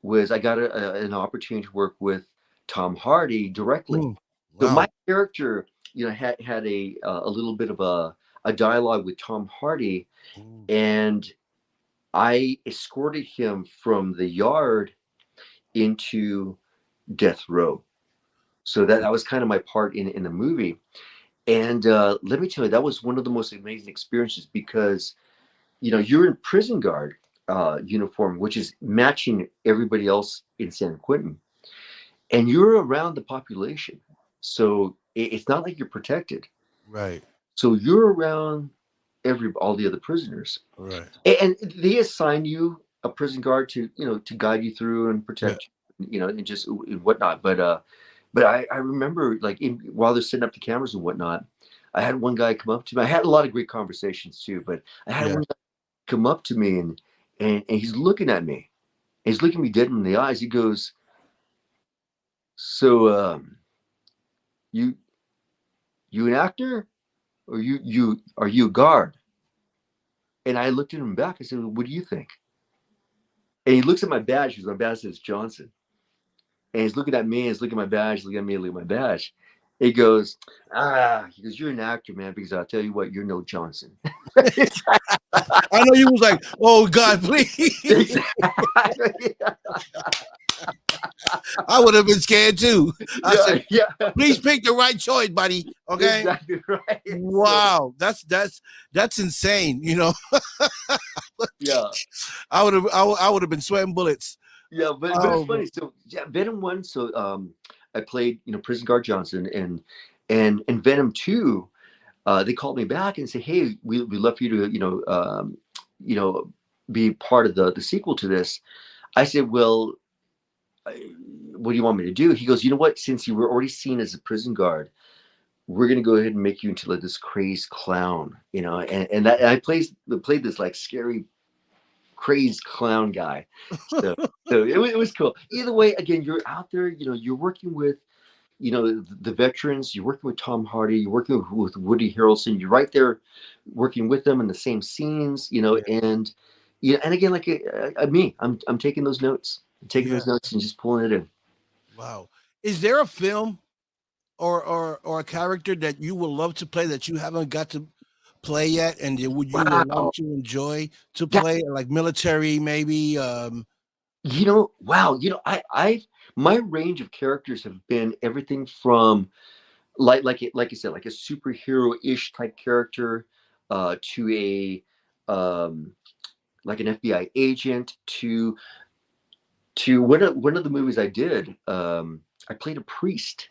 was I got an opportunity to work with Tom Hardy directly. Mm. So my Wow. character, had a little bit of a dialogue with Tom Hardy, Mm. and I escorted him from the yard into death row. So that was kind of my part in the movie. And let me tell you, that was one of the most amazing experiences because you're in prison guard uniform, which is matching everybody else in San Quentin, and you're around the population. So it's not like you're protected. Right. So you're around all the other prisoners, Right. and they assign you a prison guard to guide you through and Yeah. protect and just and whatnot. But I remember like while they're setting up the cameras and whatnot, I had one guy come up to me. I had a lot of great conversations too, but I had Yeah. one come up to me and he's looking at me. He's looking me dead in the eyes. He goes, "So, you you an actor, or you are you a guard?" And I looked at him back. I said, "What do you think?" And he looks at my badge because my badge says Johnson. And he's looking at me. And he's looking at my badge. Looking at me. Looking at my badge. He goes, he goes, "You're an actor, man. Because I'll tell you what, you're no Johnson." I know you was like, oh God, please. Exactly. I would have been scared too. I said, Yeah, yeah. please pick the right choice, buddy. Okay. Exactly right. So Wow, that's insane. yeah, I would have been sweating bullets. yeah, but it's Oh, funny. So yeah, Venom 1. So I played prison guard Johnson, and Venom 2. They called me back and said, "Hey, we love for you to you know be part of the sequel to this." I said, "Well, what do you want me to do?" He goes, "You know what? Since you were already seen as a prison guard, we're gonna go ahead and make you into like this crazed clown, and I played this like scary crazed clown guy. So it was cool. Either way, again, you're out there, you're working with the veterans, you're working with Tom Hardy, you're working with Woody Harrelson, you're right there working with them in the same scenes, yeah, and and again, like me, I'm taking those notes. I'm taking yeah. those notes and just pulling it in. Wow. Is there a film or a character that you would love to play that you haven't got to play yet, and you would love Wow. to enjoy to That play, like military maybe? wow, I my range of characters have been everything from like I said, like a superhero-ish type character to um, like an FBI agent to one of the movies I did. I played a priest.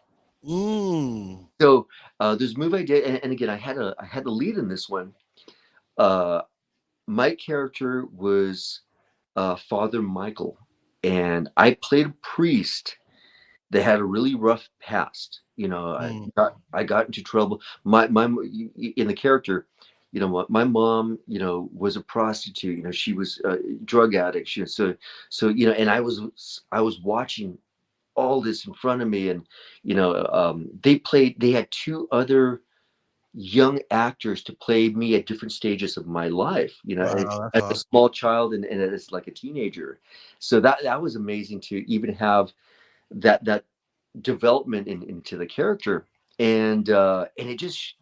Mm. So there's a movie I did, and again, I had the lead in this one. Uh, my character was Father Michael, and I played a priest that had a really rough past. You know, Mm. I got into trouble. My in the character, you know, my mom, you know, was a prostitute. You know, she was a drug addict. So you know, and I was watching all this in front of me, and you know, they had two other young actors to play me at different stages of my life, you know, Wow, that's as a awesome. small child and as like a teenager. So that was amazing to even have that development into the character. And it just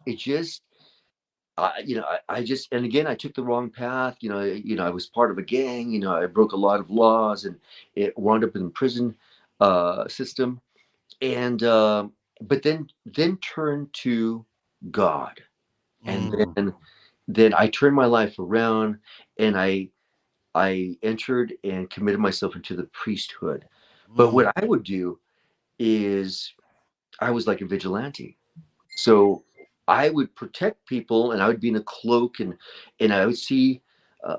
you know, I just, and again, I took the wrong path. You know, I was part of a gang. You know, I broke a lot of laws, and it wound up in the prison system. And but then turned to God, and Mm. then I turned my life around, and I entered and committed myself into the priesthood. But Mm. what I would do is I was like a vigilante. So I would protect people, and I would be in a cloak, and I would see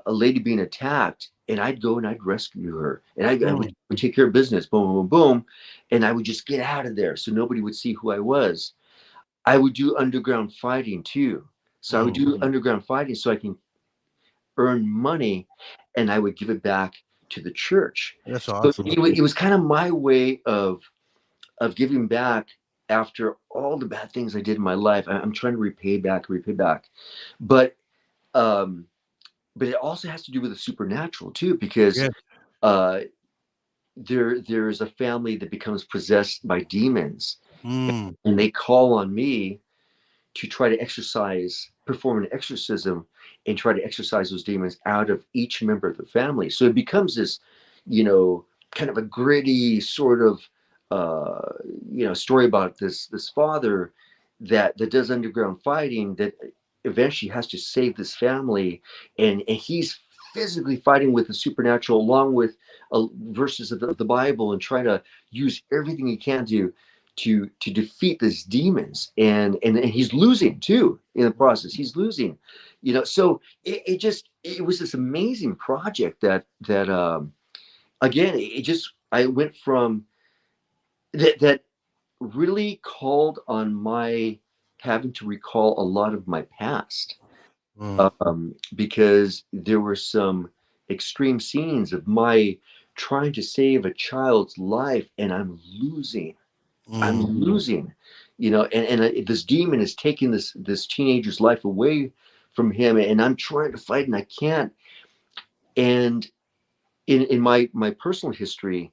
a lady being attacked, and I'd go and I'd rescue her, and I Mm. would take care of business, boom, boom, boom, and I would just get out of there so nobody would see who I was. I would do underground fighting too. So I would Mm. do underground fighting so I can earn money, and I would give it back to the church. That's So awesome. it was kind of my way of giving back after all the bad things I did in my life. I'm trying to repay back. But um, but it also has to do with the supernatural too, because Yeah. uh, there's a family that becomes possessed by demons, Mm. and they call on me to try to perform an exorcism, and try to exorcise those demons out of each member of the family. So it becomes this, you know, kind of a gritty sort of, uh, you know, story about this father that does underground fighting, that eventually has to save this family, and he's physically fighting with the supernatural along with verses of the Bible, and try to use everything he can to defeat these demons, and he's losing too in the process. He's losing, you know. So it was this amazing project that again, it just, I went from that really called on my having to recall a lot of my past, Mm. because there were some extreme scenes of my trying to save a child's life, and I'm Mm. losing, you know, and this demon is taking this teenager's life away from him, and I'm trying to fight, and I can't. And in my personal history,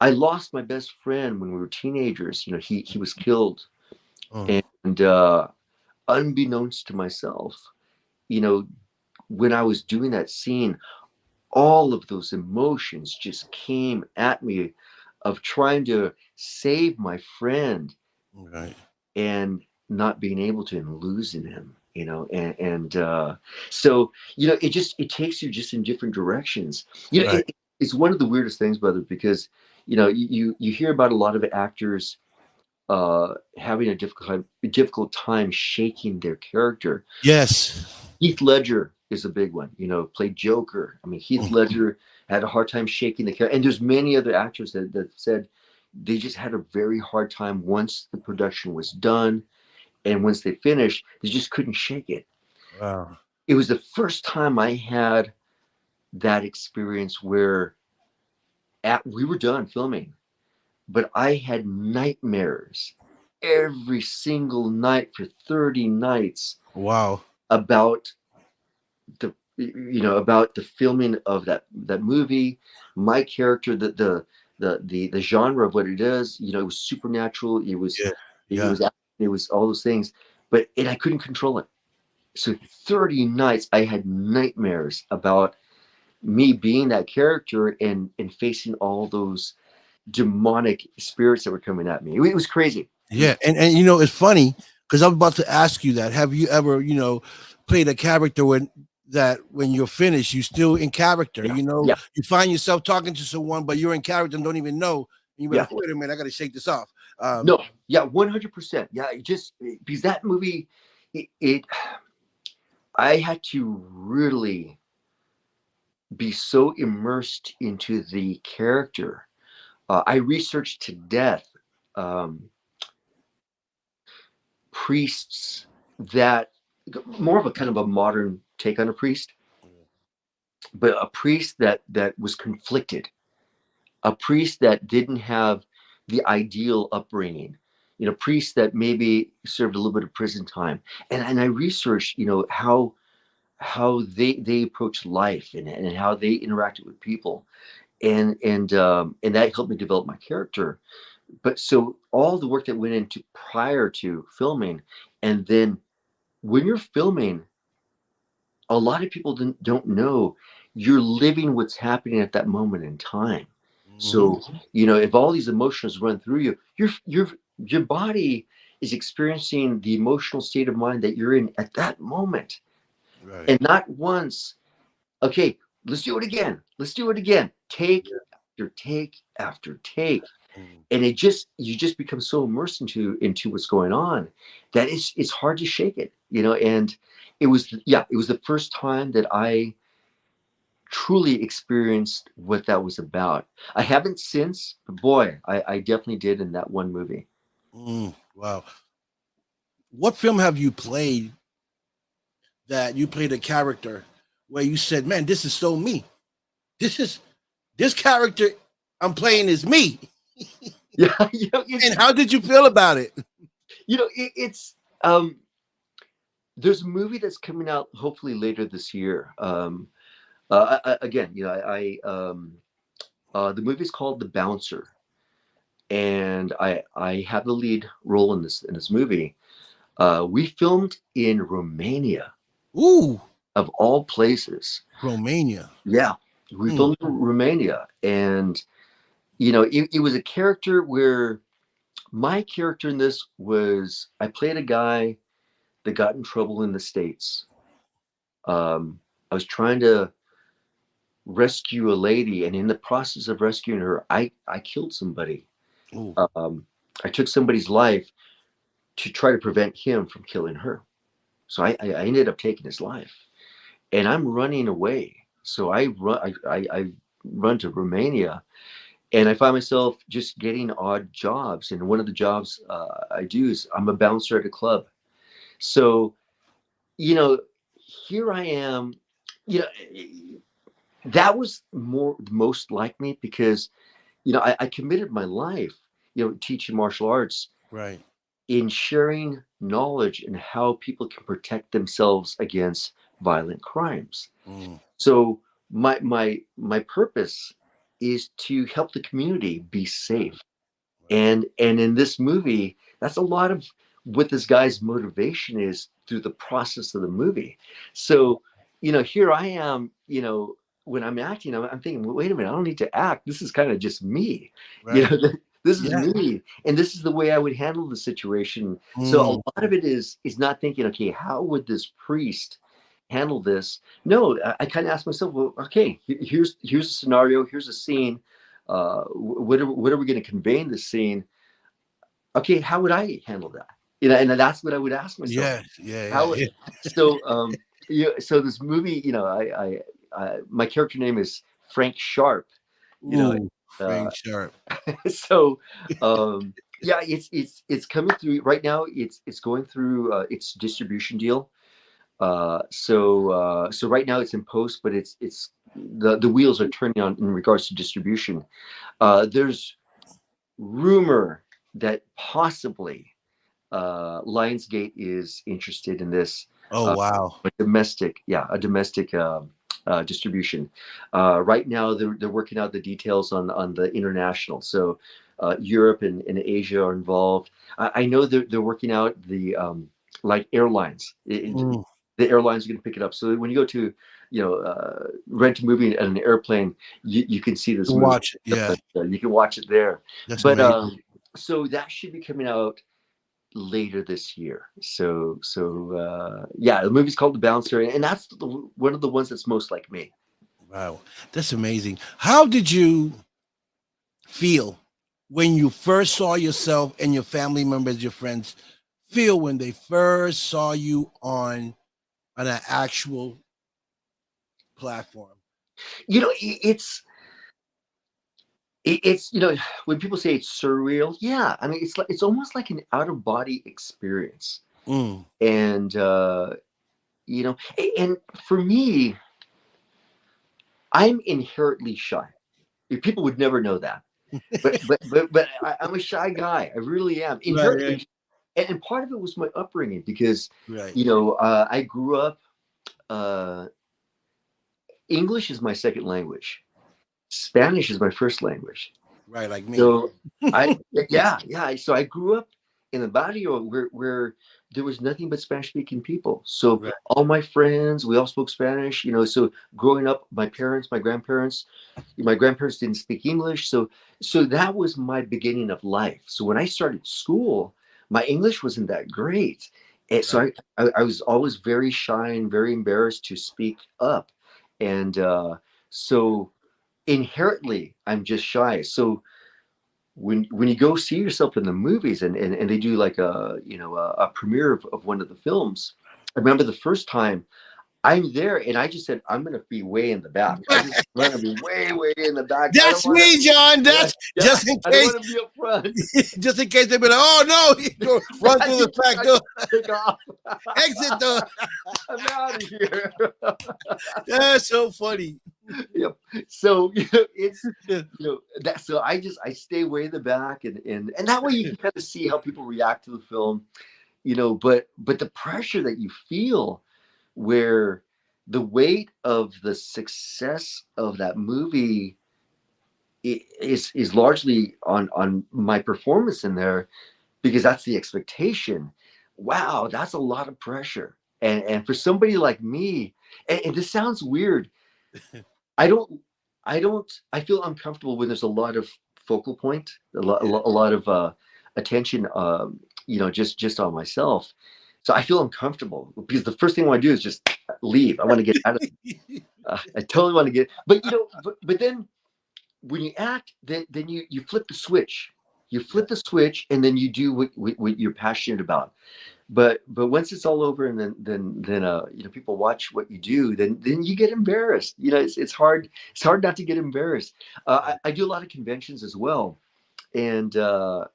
I lost my best friend when we were teenagers. You know, he was killed, Mm. and unbeknownst to myself, you know, when I was doing that scene, all of those emotions just came at me of trying to save my friend, Right. and not being able to, and losing him, you know. And so, you know, it takes you just in different directions, you know. Right. It's one of the weirdest things, brother, because you know, you hear about a lot of actors having a difficult time shaking their character. Yes. Heath Ledger is a big one, you know, played Joker. I mean, Heath Mm. Ledger had a hard time shaking the character, and there's many other actors that said they just had a very hard time once the production was done, and once they finished, they just couldn't shake it. Wow. It was the first time I had that experience where we were done filming, but I had nightmares every single night for 30 nights Wow. about about the filming of that movie, my character, the genre of what it is. You know, it was supernatural. Yeah. It Yeah. was it was all those things, but I couldn't control it. So 30 nights I had nightmares about me being that character, and facing all those demonic spirits that were coming at me. It was crazy. It was Yeah. And it's funny because I'm about to ask you that. Have you ever, played a character when that when you're finished, you still in character. Yeah, You know, yeah, you find yourself talking to someone, but you're in character and don't even know. And you're yeah. like, wait a minute, I got to shake this off. No, yeah, 100%. Yeah, it just because that movie, it I had to really be so immersed into the character. I researched to death um, priests that more of a kind of a modern take on a priest, but a priest that was conflicted, a priest that didn't have the ideal upbringing, priests that maybe served a little bit of prison time, and I researched, how they approach life and how they interacted with people, and that helped me develop my character. But so all the work that went into prior to filming, and then when you're filming, a lot of people don't know you're living what's happening at that moment in time. Mhm. So if all these emotions run through you, your body is experiencing the emotional state of mind that you're in at that moment, Right. and not once. Okay, let's do it again. Let's do it again. Take after take after take. Mhm. And you just become so immersed into what's going on that it's hard to shake it. And it was the first time that I truly experienced what that was about. I haven't since, but boy, I definitely did in that one movie. Wow. What film have you played that you played a character where you said, "Man, this is so me. This is this character I'm playing is me." Yeah, And how did you feel about it? it's um there's a movie that's coming out hopefully later this year. Again, the movie's called The Bouncer, and I have the lead role in this movie. We filmed in Romania, Ooh, of all places. Romania. Yeah, we Mm. filmed in Romania, and it was a character where my character in this was I played a guy that got in trouble in the States. I was trying to rescue a lady, and in the process of rescuing her, I killed somebody. Ooh. Um, I took somebody's life to try to prevent him from killing her. So I ended up taking his life, and I'm running away. So I run to Romania, and I find myself just getting odd jobs. And one of the jobs I do is I'm a bouncer at a club. So you know, here I am. You know, that was most like me because I committed my life, teaching martial arts, Right. in sharing knowledge and how people can protect themselves against violent crimes. Mm. So my purpose is to help the community be safe. And in this movie, that's a lot of what this guy's motivation is through the process of the movie. So here I am, when I'm acting, I'm thinking, well, wait a minute, I don't need to act, this is kind of just me. you Right. know this is Yeah. me, and this is the way I would handle the situation. So a Mm. lot of it is not thinking, okay, how would this priest handle this? No, I kind of ask myself, well, okay, here's a scenario, here's a scene. What are we going to convey in this scene? Okay, how would I handle that? And that's what I would ask myself. Yeah. Yeah. How Yeah. so? So this movie, my character name is Frank Sharp. You know, Ooh, uh, Frank Sharp. so yeah, it's coming through right now. It's going through its distribution deal. So right now it's in post, but it's the wheels are turning on in regards to distribution. There's rumor that possibly Lionsgate is interested in this, Oh uh, wow. a domestic distribution. Right now, they're working out the details on the international. So Europe and Asia are involved. I know they're working out the like airlines. Mm. The airlines are going to pick it up. So when you go to rent a movie at an airplane, you can see this To movie. watch it. Yeah. You can watch it there. That's But amazing. so that should be coming out later this year. Yeah, the movie's called The Bouncer, and that's one of the ones that's most like me. Wow, that's amazing. How did you feel when you first saw yourself and your family members, your friends, feel when they first saw you on an actual platform? You know, it's when people say it's surreal, yeah, I mean, it's almost like an out of body experience. Mm. And and for me, I'm inherently shy. People would never know that, but I'm a shy guy. I really am Right, inherently. right, And part of it was my upbringing, because right, I grew up, uh, English is my second language, Spanish is my first language. right, like me. So yeah. So I grew up in a barrio where there was nothing but Spanish speaking people. So Right, all my friends, we all spoke Spanish. So growing up, my grandparents didn't speak English. So that was my beginning of life. So when I started school, my English wasn't that great. And so right, I was always very shy and very embarrassed to speak up. And so inherently I'm just shy. So when you go see yourself in the movies, and they do like a premiere of one of the films, I remember the first time I'm there, and I just said, I'm gonna be way in the back. I'm gonna be way, way in the back. I don't that's want to. me, John. Yeah, That's yeah. just in I don't case, want to be up front. just in case they be like, "Oh no, he go run through the back door, Take off. exit door." I'm out of here. That's so funny. Yep. So it's Yeah, that. So I stay way in the back, and that way you can kind of see how people react to the film. But the pressure that you feel, where the weight of the success of that movie is largely on my performance in there, because that's the expectation. Wow, that's a lot of pressure. And for somebody like me, and this sounds weird, I don't I feel uncomfortable when there's a lot of focal point, yeah. a lot of attention, just on myself. So I feel uncomfortable, because the first thing I want to do is just leave. I want to get out of. I totally want to get. But then when you act, then you flip the switch. You Yeah, flip the switch, and then you do what you're passionate about. But once it's all over, and then people watch what you do, then you get embarrassed. It's hard not to get embarrassed. right. I do a lot of conventions as well, and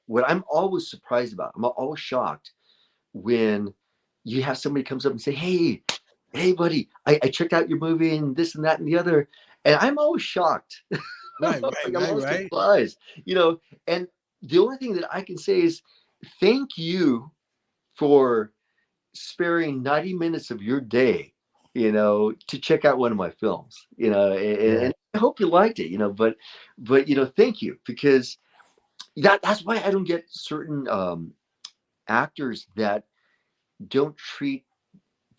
what I'm always surprised about, I'm always shocked when you have somebody comes up and say, hey buddy, I checked out your movie and this and that and the other, and I'm always shocked. Right, right, I'm right, always right. surprised. And the only thing that I can say is thank you for sparing 90 minutes of your day, to check out one of my films, Yeah, and I hope you liked it, but thank you, because that's why I don't get certain actors that don't treat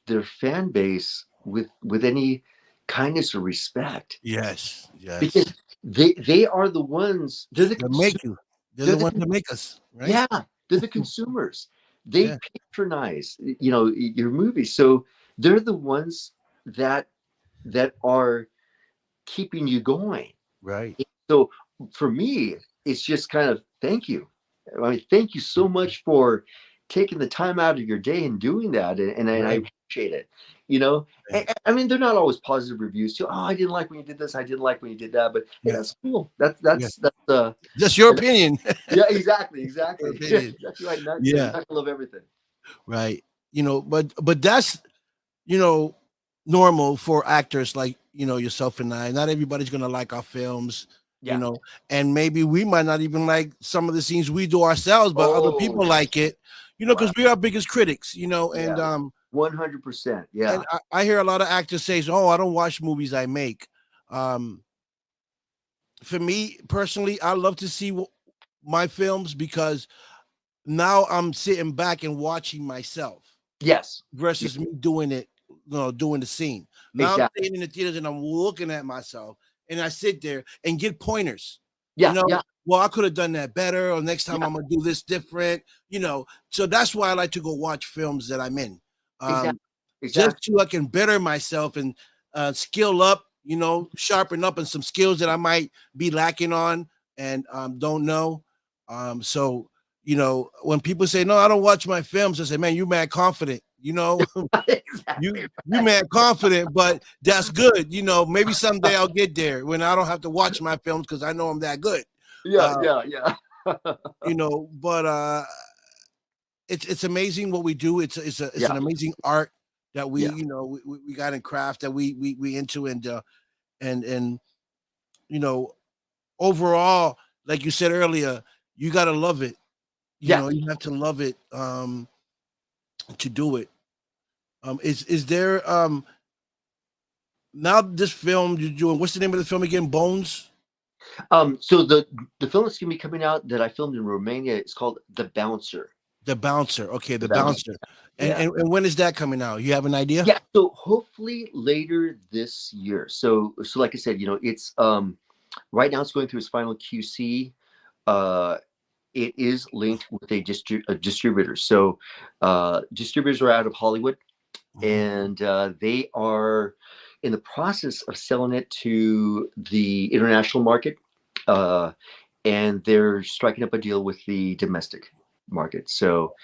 their fan base with any kindness or respect, yes, yes. because they are the ones, they're the They make you. They're they're the the ones that make us, right? yeah, they're the consumers. They Yeah, patronize, your movies. So they're the ones that are keeping you going. right. So for me, it's just kind of thank you. I mean, thank you so much for taking the time out of your day and doing that, and I Right. appreciate it. You know, Yeah. I mean, they're not always positive reviews too. Oh, I didn't like when you did this. I didn't like when you did that. But hey, Yeah. that's cool. That's Yeah. that's that's Just your opinion. yeah, exactly, Your exactly. Yeah, opinion. exactly right. Not you're Yeah. not gonna love everything. Right. But that's you know normal for actors like yourself and I. Not everybody's gonna like our films, you Yeah. know, and maybe we might not even like some of the scenes we do ourselves, but other Oh, people like it, wow. because we're our biggest critics, and Yeah. 100%. and Yeah. I hear a lot of actors say, "Oh, I don't watch movies I make." Um, for me personally, I love to see my films because now I'm sitting back and watching myself Yes. Yeah, versus me doing it, doing the scene. Now I'm exactly. sitting in the theaters and I'm looking at myself, and I sit there and get pointers. You Yeah. know, Yeah. well, I could have done that better, or next time Yeah, I'm gonna do this different, you know. So that's why I like to go watch films that I'm in. Um, exactly, exactly. just so I can better myself and skill up, you know, sharpen up on some skills that I might be lacking on and don't know. So, you know, when people say, no, I don't watch my films, I say, man, you mad confident, you know, Exactly you right. mad confident, but that's good. You know, maybe someday I'll get there when I don't have to watch my films because I know I'm that good. Yeah, Uh, yeah, yeah. you know, but it's amazing what we do. It's an Yeah, amazing art that we yeah, you know we got in craft that we into and you know overall, like you said earlier, you gotta love it. You yeah. know, you have to love it to do it. Is there now this film you're doing? What's the name of the film again? Bones. So the film that's gonna be coming out that I filmed in Romania is called The Bouncer. The Bouncer. Okay, The the Bouncer. Bouncer. And, Yeah. and when is that coming out? You have an idea? Yeah, so hopefully later this year. So like I said, it's right now it's going through its final QC. Uh it is linked with a distributor. So distributors are out of Hollywood, Mhm. and they are in the process of selling it to the international market. And they're striking up a deal with the domestic market. So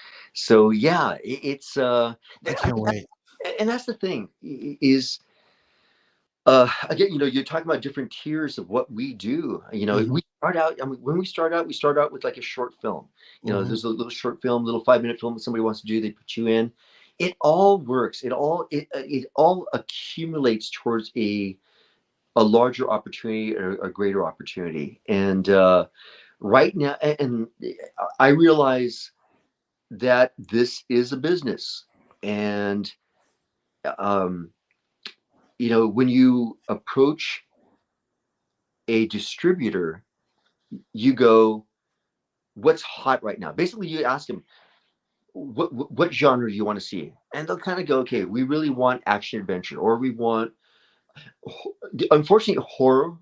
yeah, it's I can't wait. and that's the thing is again, you're talking about different tiers of what we do. Mhm, We start out, I mean, when we start out with like a short film. mhm, There's a little short film, little 5-minute film that somebody wants to do, they put you in. It all works. It all accumulates towards a larger opportunity or a greater opportunity. And right now, and I realize that this is a business. And um when you approach a distributor, you go, what's hot right now? Basically, you ask them, what genre do you want to see? And they'll kind of go, okay, we really want action adventure, or we want, unfortunately, horror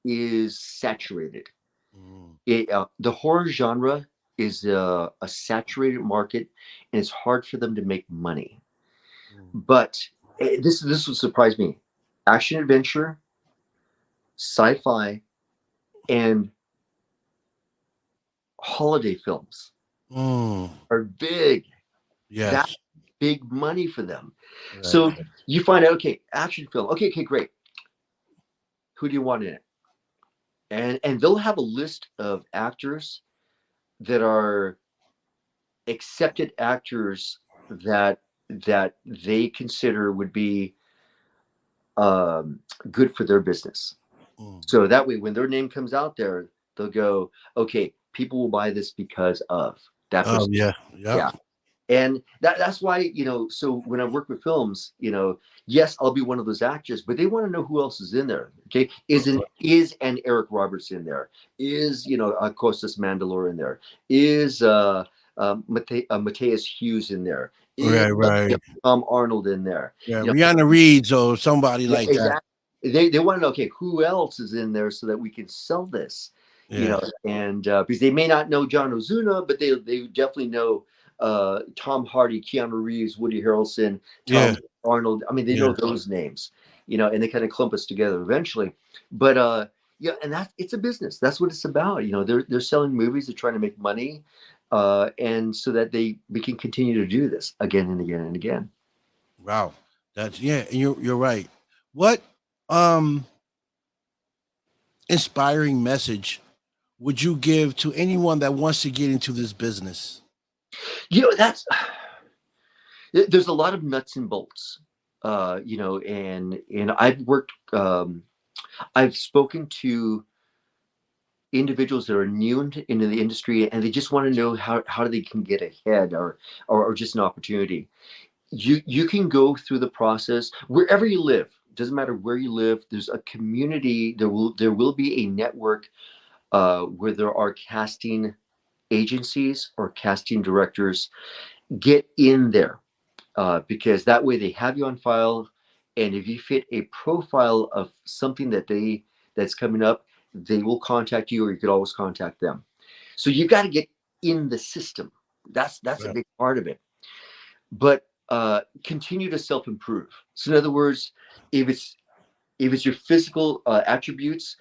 is saturated. mhm, The horror genre is a saturated market, and it's hard for them to make money. mhm. But this would surprise me. Action adventure, sci-fi, and holiday films Mm, are big. That's yes, big money for them. right. So you find out, okay, action film. Okay, okay, great. Who do you want in it? And they'll have a list of actors that are accepted actors that they consider would be um, good for their business. Mm. So that way, when their name comes out there, they'll go, okay, people will buy this because of that Oh person. yeah, yeah. Yeah. And that's why, so when I work with films, yes, I'll be one of those actors, but they want to know who else is in there. Okay. Is an Eric Roberts in there? Is, Costas Mandalore in there? Is Mateus Hughes in there? Is Right, right. Tom Arnold in there? Yeah, You know, Rihanna Reeds or somebody yeah, like that. exactly. They want to know, okay, who else is in there so that we can sell this, Yeah, and because they may not know John Ozuna, but they definitely know Tom Hardy, Keanu Reeves, Woody Harrelson, yeah, Tom Arnold. I mean, they yeah. know those names, and they kind of clump us together eventually. But yeah, and it's a business. That's what it's about. They're selling movies. They're trying to make money, and so that we can continue to do this again and again and again. Wow, that's yeah. And you're right. What um inspiring message would you give to anyone that wants to get into this business? That's there's a lot of nuts and bolts, and I've spoken to individuals that are new into the industry, and they just want to know how they can get ahead, or just an opportunity. You can go through the process wherever you live. Doesn't matter where you live. There's a community. There will be a network where there are casting agencies or casting directors. Get in there, because that way they have you on file, and if you fit a profile of something that's coming up, they will contact you, or you could always contact them. So you got to get in the system. That's a Right. big part of it. But continue to self improve. So in other words, if it's your physical attributes,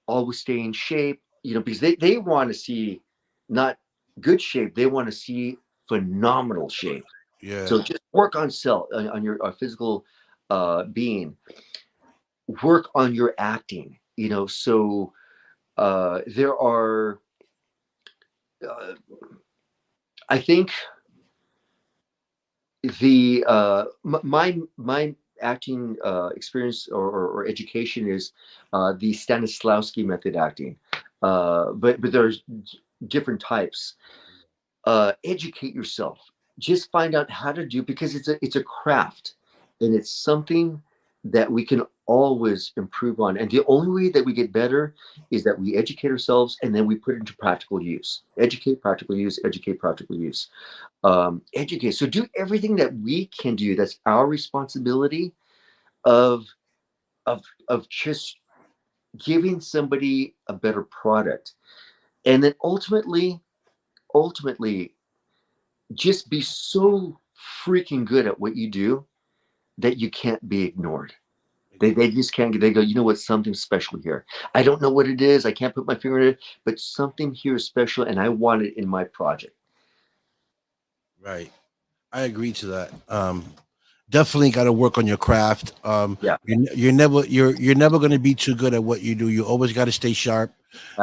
always stay in shape. Because they want to see not good shape, they want to see phenomenal shape. Yeah. So just work on on your physical being. Work on your acting. So there are. Uh, I think the my acting experience or education is the Stanislavski method acting, but there's different types. Educate yourself. Just find out how to do, because it's a craft, and it's something that we can always improve on. And the only way that we get better is that we educate ourselves, and then we put it into practical use. Educate, practical use. Educate, practical use. Educate. So do everything that we can do. That's our responsibility of of just giving somebody a better product, and then ultimately just be so freaking good at what you do that you can't be ignored. They just can't. They go, you know what? Something special here. I don't know what it is. I can't put my finger on it, but something here is special, and I want it in my project. Right. I agree to that. Definitely got to work on your craft. Yeah, You're never going to be too good at what you do. You always got to stay sharp.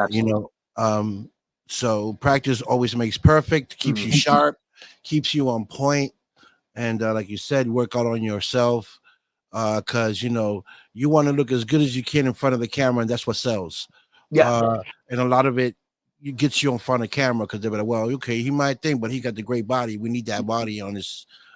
You absolutely. know. So practice always makes perfect. Keeps you Mhm. sharp. Keeps you on point. And like you said, work out on yourself. Because you want to look as good as you can in front of the camera, and that's what sells. Yeah, And a lot of it gets you in front of camera because they're like, well, okay, he might think, but he got the great body. We need that body on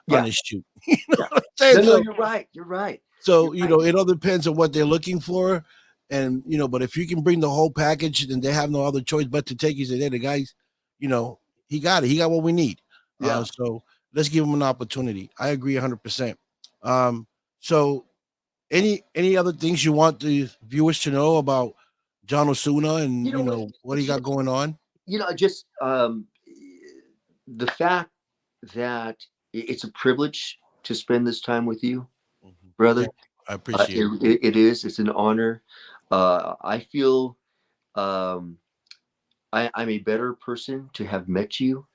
yeah, his shoot. You know yeah. what I'm saying? No, no, So, you're right. You're right. so You're right. it all depends on what they're looking for, and but if you can bring the whole package, then they have no other choice but to take you. Say, hey, the guys, you know, he got it. He got what we need. Yeah. So let's give him an opportunity. I agree 100%. So any other things you want the viewers to know about John Osuna and You know what? what he got going on? Just the fact that it's a privilege to spend this time with you, Mhm. Thank brother. you. I appreciate it. It is. It's an honor. I feel um, I'm a better person to have met you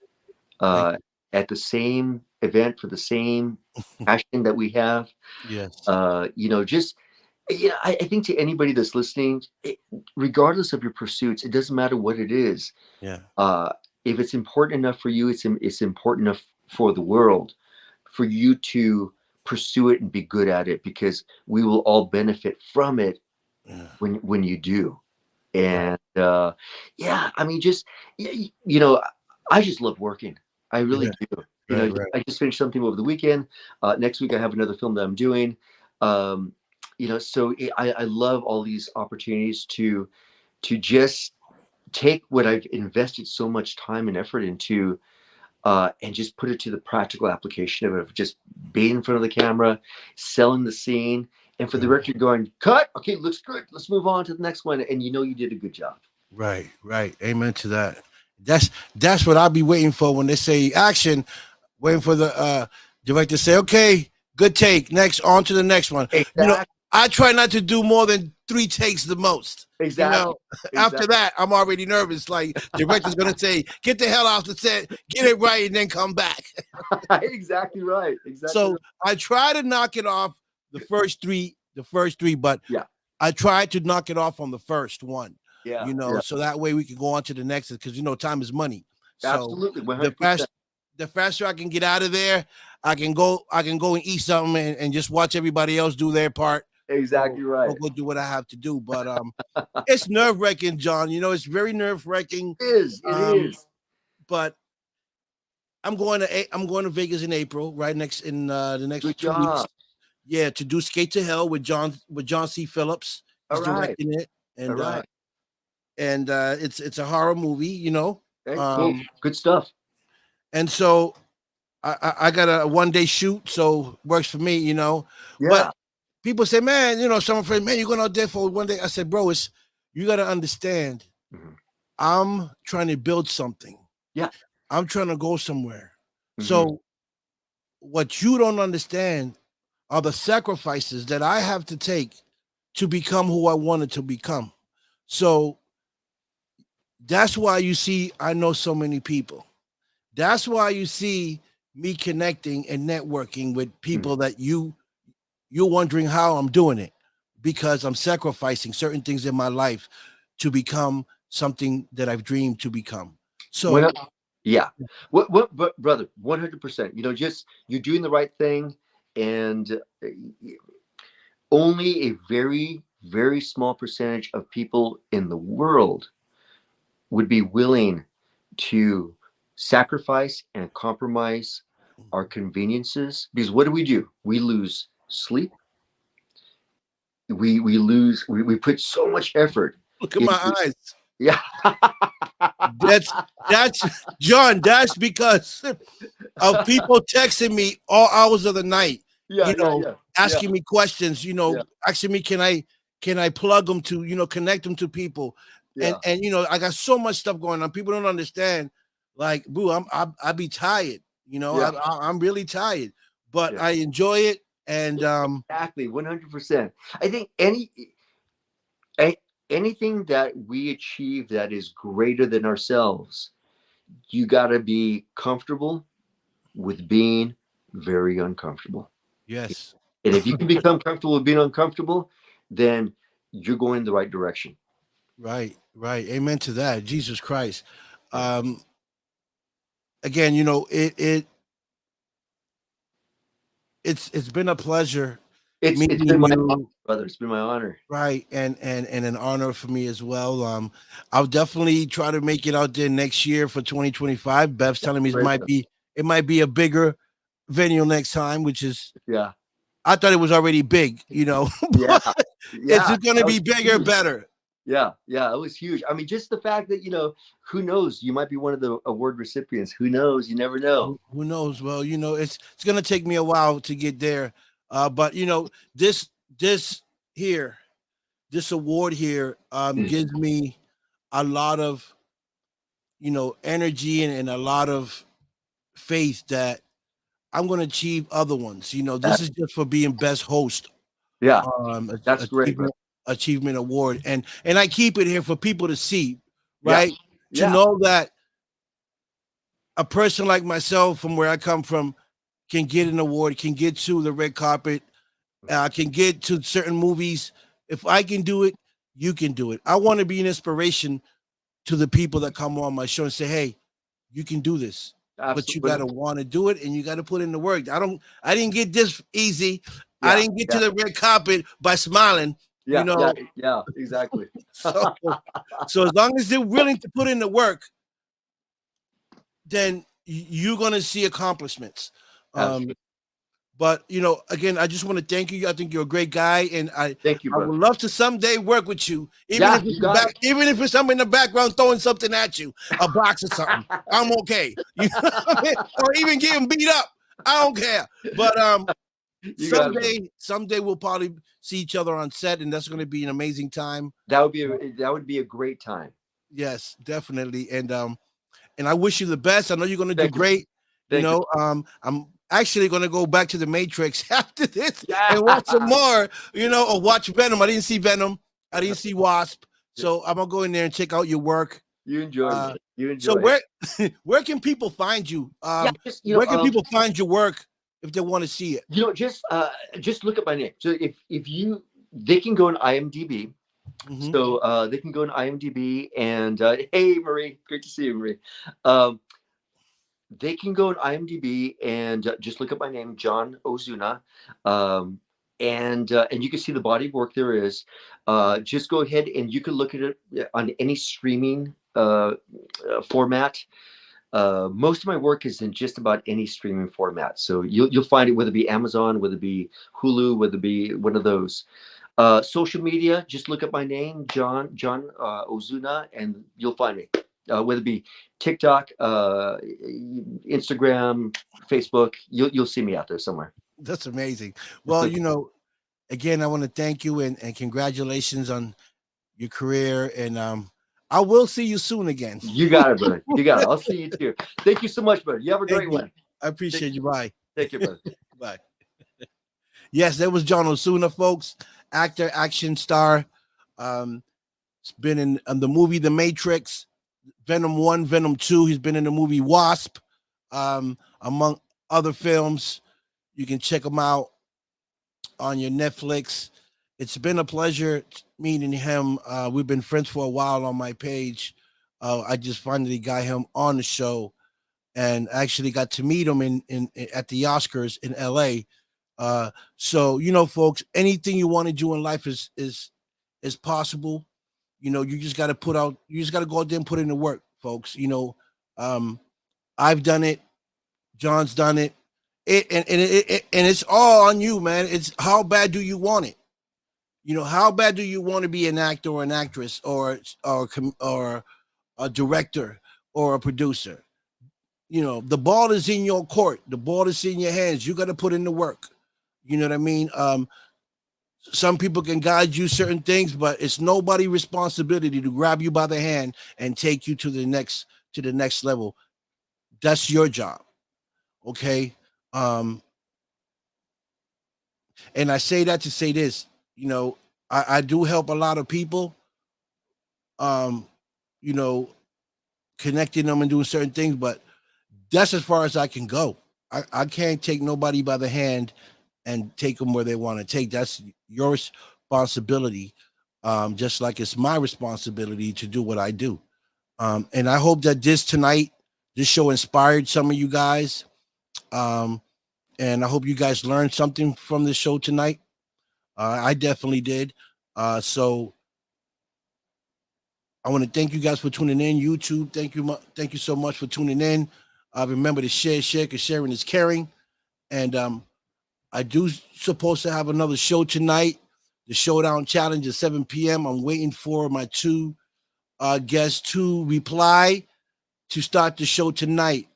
Thank uh, you. at the same event for the same passion that we have. Yes. Just I think to anybody that's listening, regardless of your pursuits, it doesn't matter what it is. Yeah. Uh, if it's important enough for you, it's important enough for the world for you to pursue it and be good at it, because we will all benefit from it Yeah. when you do. Right. And yeah, I mean, just you know, I just love working. I really Yeah. do. Right. Right. I just finished something over the weekend. Next week I have another film that I'm doing. Um, so I love all these opportunities to just take what I've invested so much time and effort into, and just put it to the practical application of just being in front of the camera, selling the scene, and for the Yeah. director going, cut, okay, looks good, let's move on to the next one, and you did a good job. Right. Right. Amen to that. That's what I'll be waiting for when they say action. Waiting for the director to say, okay, good take. Next, on to the next one. Exactly, I try not to do more than 3 takes the most. exactly, After exactly. that, I'm already nervous. Like director's gonna say, get the hell off the set, get it right, and then come back. Exactly right, exactly So right. I try to knock it off the first three, but Yeah, I tried to knock it off on the first one, yeah, yeah, so that way we can go on to the next because time is money. So absolutely, the 100%. fast the faster I can get out of there, I can go and eat something and just watch everybody else do their part. Exactly Or right. go do what I have to do. But it's nerve wracking, John. It's very nerve wracking. It Um, is. but I'm going to Vegas in April, right next in the next Good 2 weeks. job. Yeah, to do Skate to Hell with John C. Phillips. All He's right, directing it, all right. and it's a horror movie. Okay, cool, Um, good stuff. and so I got a 1 day shoot, so works for me. But Yeah, people say, man, some friends, man, you're going out there for 1 day. I said, bro, you got to understand, Mhm. I'm trying to build something. Yeah. I'm trying to go somewhere. Mhm. So what you don't understand are the sacrifices that I have to take to become who I wanted to become. So that's why you see I know so many people. That's why you see me connecting and networking with Mhm. people that you're wondering how I'm doing it, because I'm sacrificing certain things in my life to become something that I've dreamed to become. When So yeah. What, brother, 100%. You know, just you're doing the right thing, and only a very, very small percentage of people in the world would be willing to sacrifice and compromise our conveniences. Because what do? We lose sleep. We put so much effort look at my into, eyes. yeah. That's that's John. That's because of people texting me all hours of the night, Yeah, yeah, yeah, yeah, asking me questions, yeah, asking me, can I plug them to, connect them to people, and yeah, I got so much stuff going on. People don't understand, like, boo, I be tired, yeah, I'm really tired, but yeah. I enjoy it, and Exactly, 100%. I think a- anything that we achieve that is greater than ourselves, you got to be comfortable with being very uncomfortable. yes, And if you can become comfortable with being uncomfortable, then you're going in the right direction. right, right, amen to that, Jesus Christ. Yeah. um Again, it's been a pleasure It's been meeting my honor, you. brother. It's been my honor. Right, and an honor for me as well. I'll definitely try to make it out there next year for 2025. Bev's telling me Great. it might be a bigger venue next time, which is, Yeah. I thought it was already big, Yeah. but it's Yeah. just gonna That be was bigger, huge. better. Yeah. Yeah. It was huge. I mean, just the fact that, who knows? You might be one of the award recipients. Who knows? You never know. Who knows? Well, it's gonna take me a while to get there, but this here, this award here, Mm. gives me a lot of energy, and a lot of faith that I'm going to achieve other ones. This That- is just for being best host, yeah. That's great, bro. achievement award, and I keep it here for people to see, Yeah. right? To Yeah. know that a person like myself, from where I come from, can get an award, can get to the red carpet, can get to certain movies. If I can do it, you can do it. I want to be an inspiration to the people that come on my show and say, "Hey, you can do this." But you got Absolutely. to want to do it, and you got to put in the work. I didn't get this easy. I Yeah. didn't get to Yeah. the red carpet by smiling, you Yeah. Yeah. know. Yeah. Exactly. So so as long as they're willing to put in the work, then you're gonna see accomplishments. Um, Absolutely. but again, I just want to thank you. I think you're a great guy, and Thank you, I brother. would love to someday work with you, Yeah. You got it. even if it's something in the background throwing something at you, a box or something. I'm okay. Or even getting beat up. I don't care. But You got it, brother. someday we'll probably see each other on set, and that's going to be an amazing time. That would be a great time. Yes, definitely. And I wish you the best. I know you're going to do Thank you. great. Thank you. I'm actually going to go back to the Matrix after this Yeah. and watch some more, or watch Venom. I didn't see Venom. I didn't see Wasp. So I'm going to go in there and check out your work. You enjoy, Uh, brother. You so enjoy. where can people find you? Yeah, just Where can people find your work if they want to see it? just look at my name. So if you they can go on IMDb. Mhm. So they can go on IMDb, and hey, Marie, great to see you, Marie. Um, they can go on IMDb and just look up my name, John Ozuna, um, and you can see the body of work there is. Just go ahead and you can look at it on any streaming format. Most of my work is in just about any streaming format, so you'll find it, whether it be Amazon, whether it be Hulu, whether it be one of those. Social media, just look up my name, John Ozuna, and you'll find me. Whether it be TikTok, Instagram, Facebook, you'll see me out there somewhere. That's amazing. Well, again, I want to thank you, and congratulations on your career, and I will see you soon again. You got it, brother. You got it. I'll see you too. Thank you so much, brother. You have a great one. I appreciate you. Bye. Take care, brother. Bye. Yes, that was John Ozuna, folks. Actor, action star. It's been in the movie The Matrix, Venom 1, Venom 2. He's been in the movie Wasp, among other films. You can check him out on your Netflix. It's been a pleasure meeting him. We've been friends for a while on my page. I just finally got him on the show and actually got to meet him at the Oscars in LA. So, you know, folks, anything you want to do in life is possible. You know, you just got to go out there and put in the work, folks. You know, I've done it. John's done it. And it's all on you, man. It's how bad do you want it? You know, how bad do you want to be an actor or an actress or a director or a producer? You know, the ball is in your court. The ball is in your hands. You got to put in the work. You know what I mean? Some people can guide you certain things, but it's nobody's responsibility to grab you by the hand and take you to the next level. That's your job. Okay. And I say that to say this, you know, I do help a lot of people, you know, connecting them and doing certain things, but that's as far as I can go. I can't take nobody by the hand and take them where they want to take. That's your responsibility, just like it's my responsibility to do what I do. And I hope that this show inspired some of you guys. And I hope you guys learned something from this show tonight. I definitely did. So I want to thank you guys for tuning in. YouTube, thank you so much for tuning in. Remember to share, because sharing is caring. And I do supposed to have another show tonight. The Showdown Challenge at 7 p.m. I'm waiting for my two guests to reply to start the show tonight.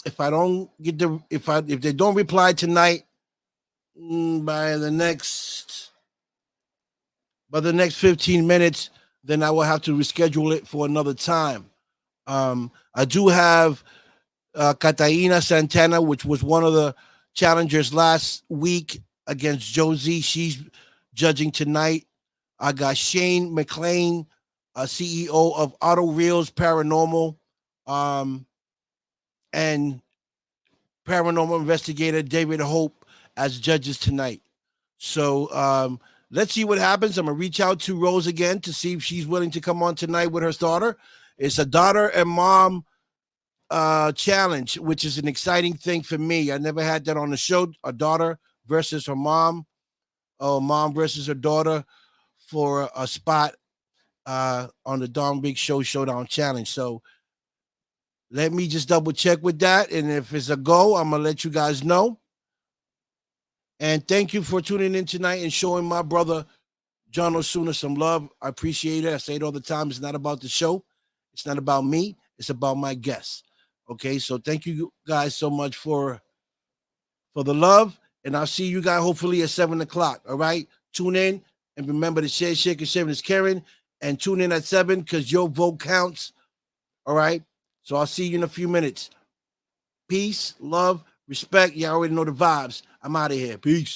If I don't get if they don't reply tonight by the next 15 minutes, then I will have to reschedule it for another time. I do have Catalina Santana, which was one of the challengers last week against Josie. She's judging tonight. I got Shane McLean, CEO of Auto Reels Paranormal, and paranormal investigator David Hope as judges tonight. So let's see what happens. I'm gonna reach out to Rose again to see if she's willing to come on tonight with her daughter. It's a daughter and mom challenge, which is an exciting thing for me. I never had that on the show. A daughter versus her mom, or mom versus her daughter for a spot on the Don Big Show Showdown Challenge. So let me just double check with that. And if it's a go, I'm going to let you guys know. And thank you for tuning in tonight and showing my brother, John Ozuna, some love. I appreciate it. I say it all the time. It's not about the show. It's not about me. It's about my guests. Okay, so thank you guys so much for the love. And I'll see you guys hopefully at 7 o'clock. All right, tune in. And remember to share, because sharing is caring. And tune in at 7 because your vote counts. All right. So I'll see you in a few minutes. Peace, love, respect. You already know the vibes. I'm out of here. Peace.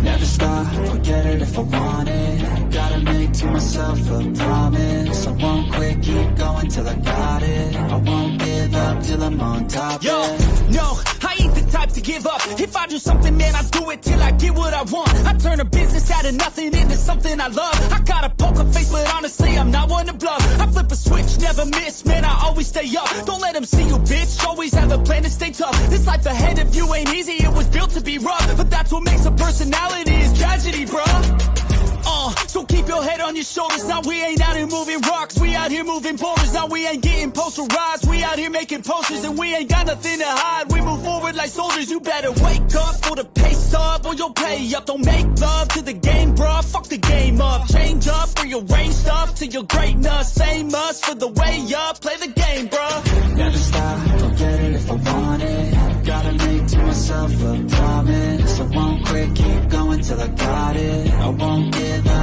Never stop, forget it if I want it. Gotta make to myself a promise. I won't quit, keep going till I got it. I won't give up till I'm on top. Yo, no, I ain't the type to give up. If I do something, man, I do it till I get what I want. I turn a business out of nothing into something I love. I got a poker face, but honestly, I'm not one to bluff. I flip a switch, never miss, man, I always stay up. Don't let them see you, bitch, always have a plan to stay tough. This life ahead of you ain't easy, it was built to be rough. But that's what makes a personality is tragedy, bruh. So keep your your head on your shoulders. Now we ain't out here moving rocks, we out here moving boulders. Now we ain't getting posterized, we out here making posters. And we ain't got nothing to hide, we move forward like soldiers. You better wake up for the pace up, or you'll pay up. Don't make love to the game, bruh, fuck the game up. Change up, rearrange stuff to your greatness. Same us for the way up, play the game, bruh. Never stop, I'll get it if I want it. Gotta make to myself a promise. I won't quit, keep going till I got it. I won't give up.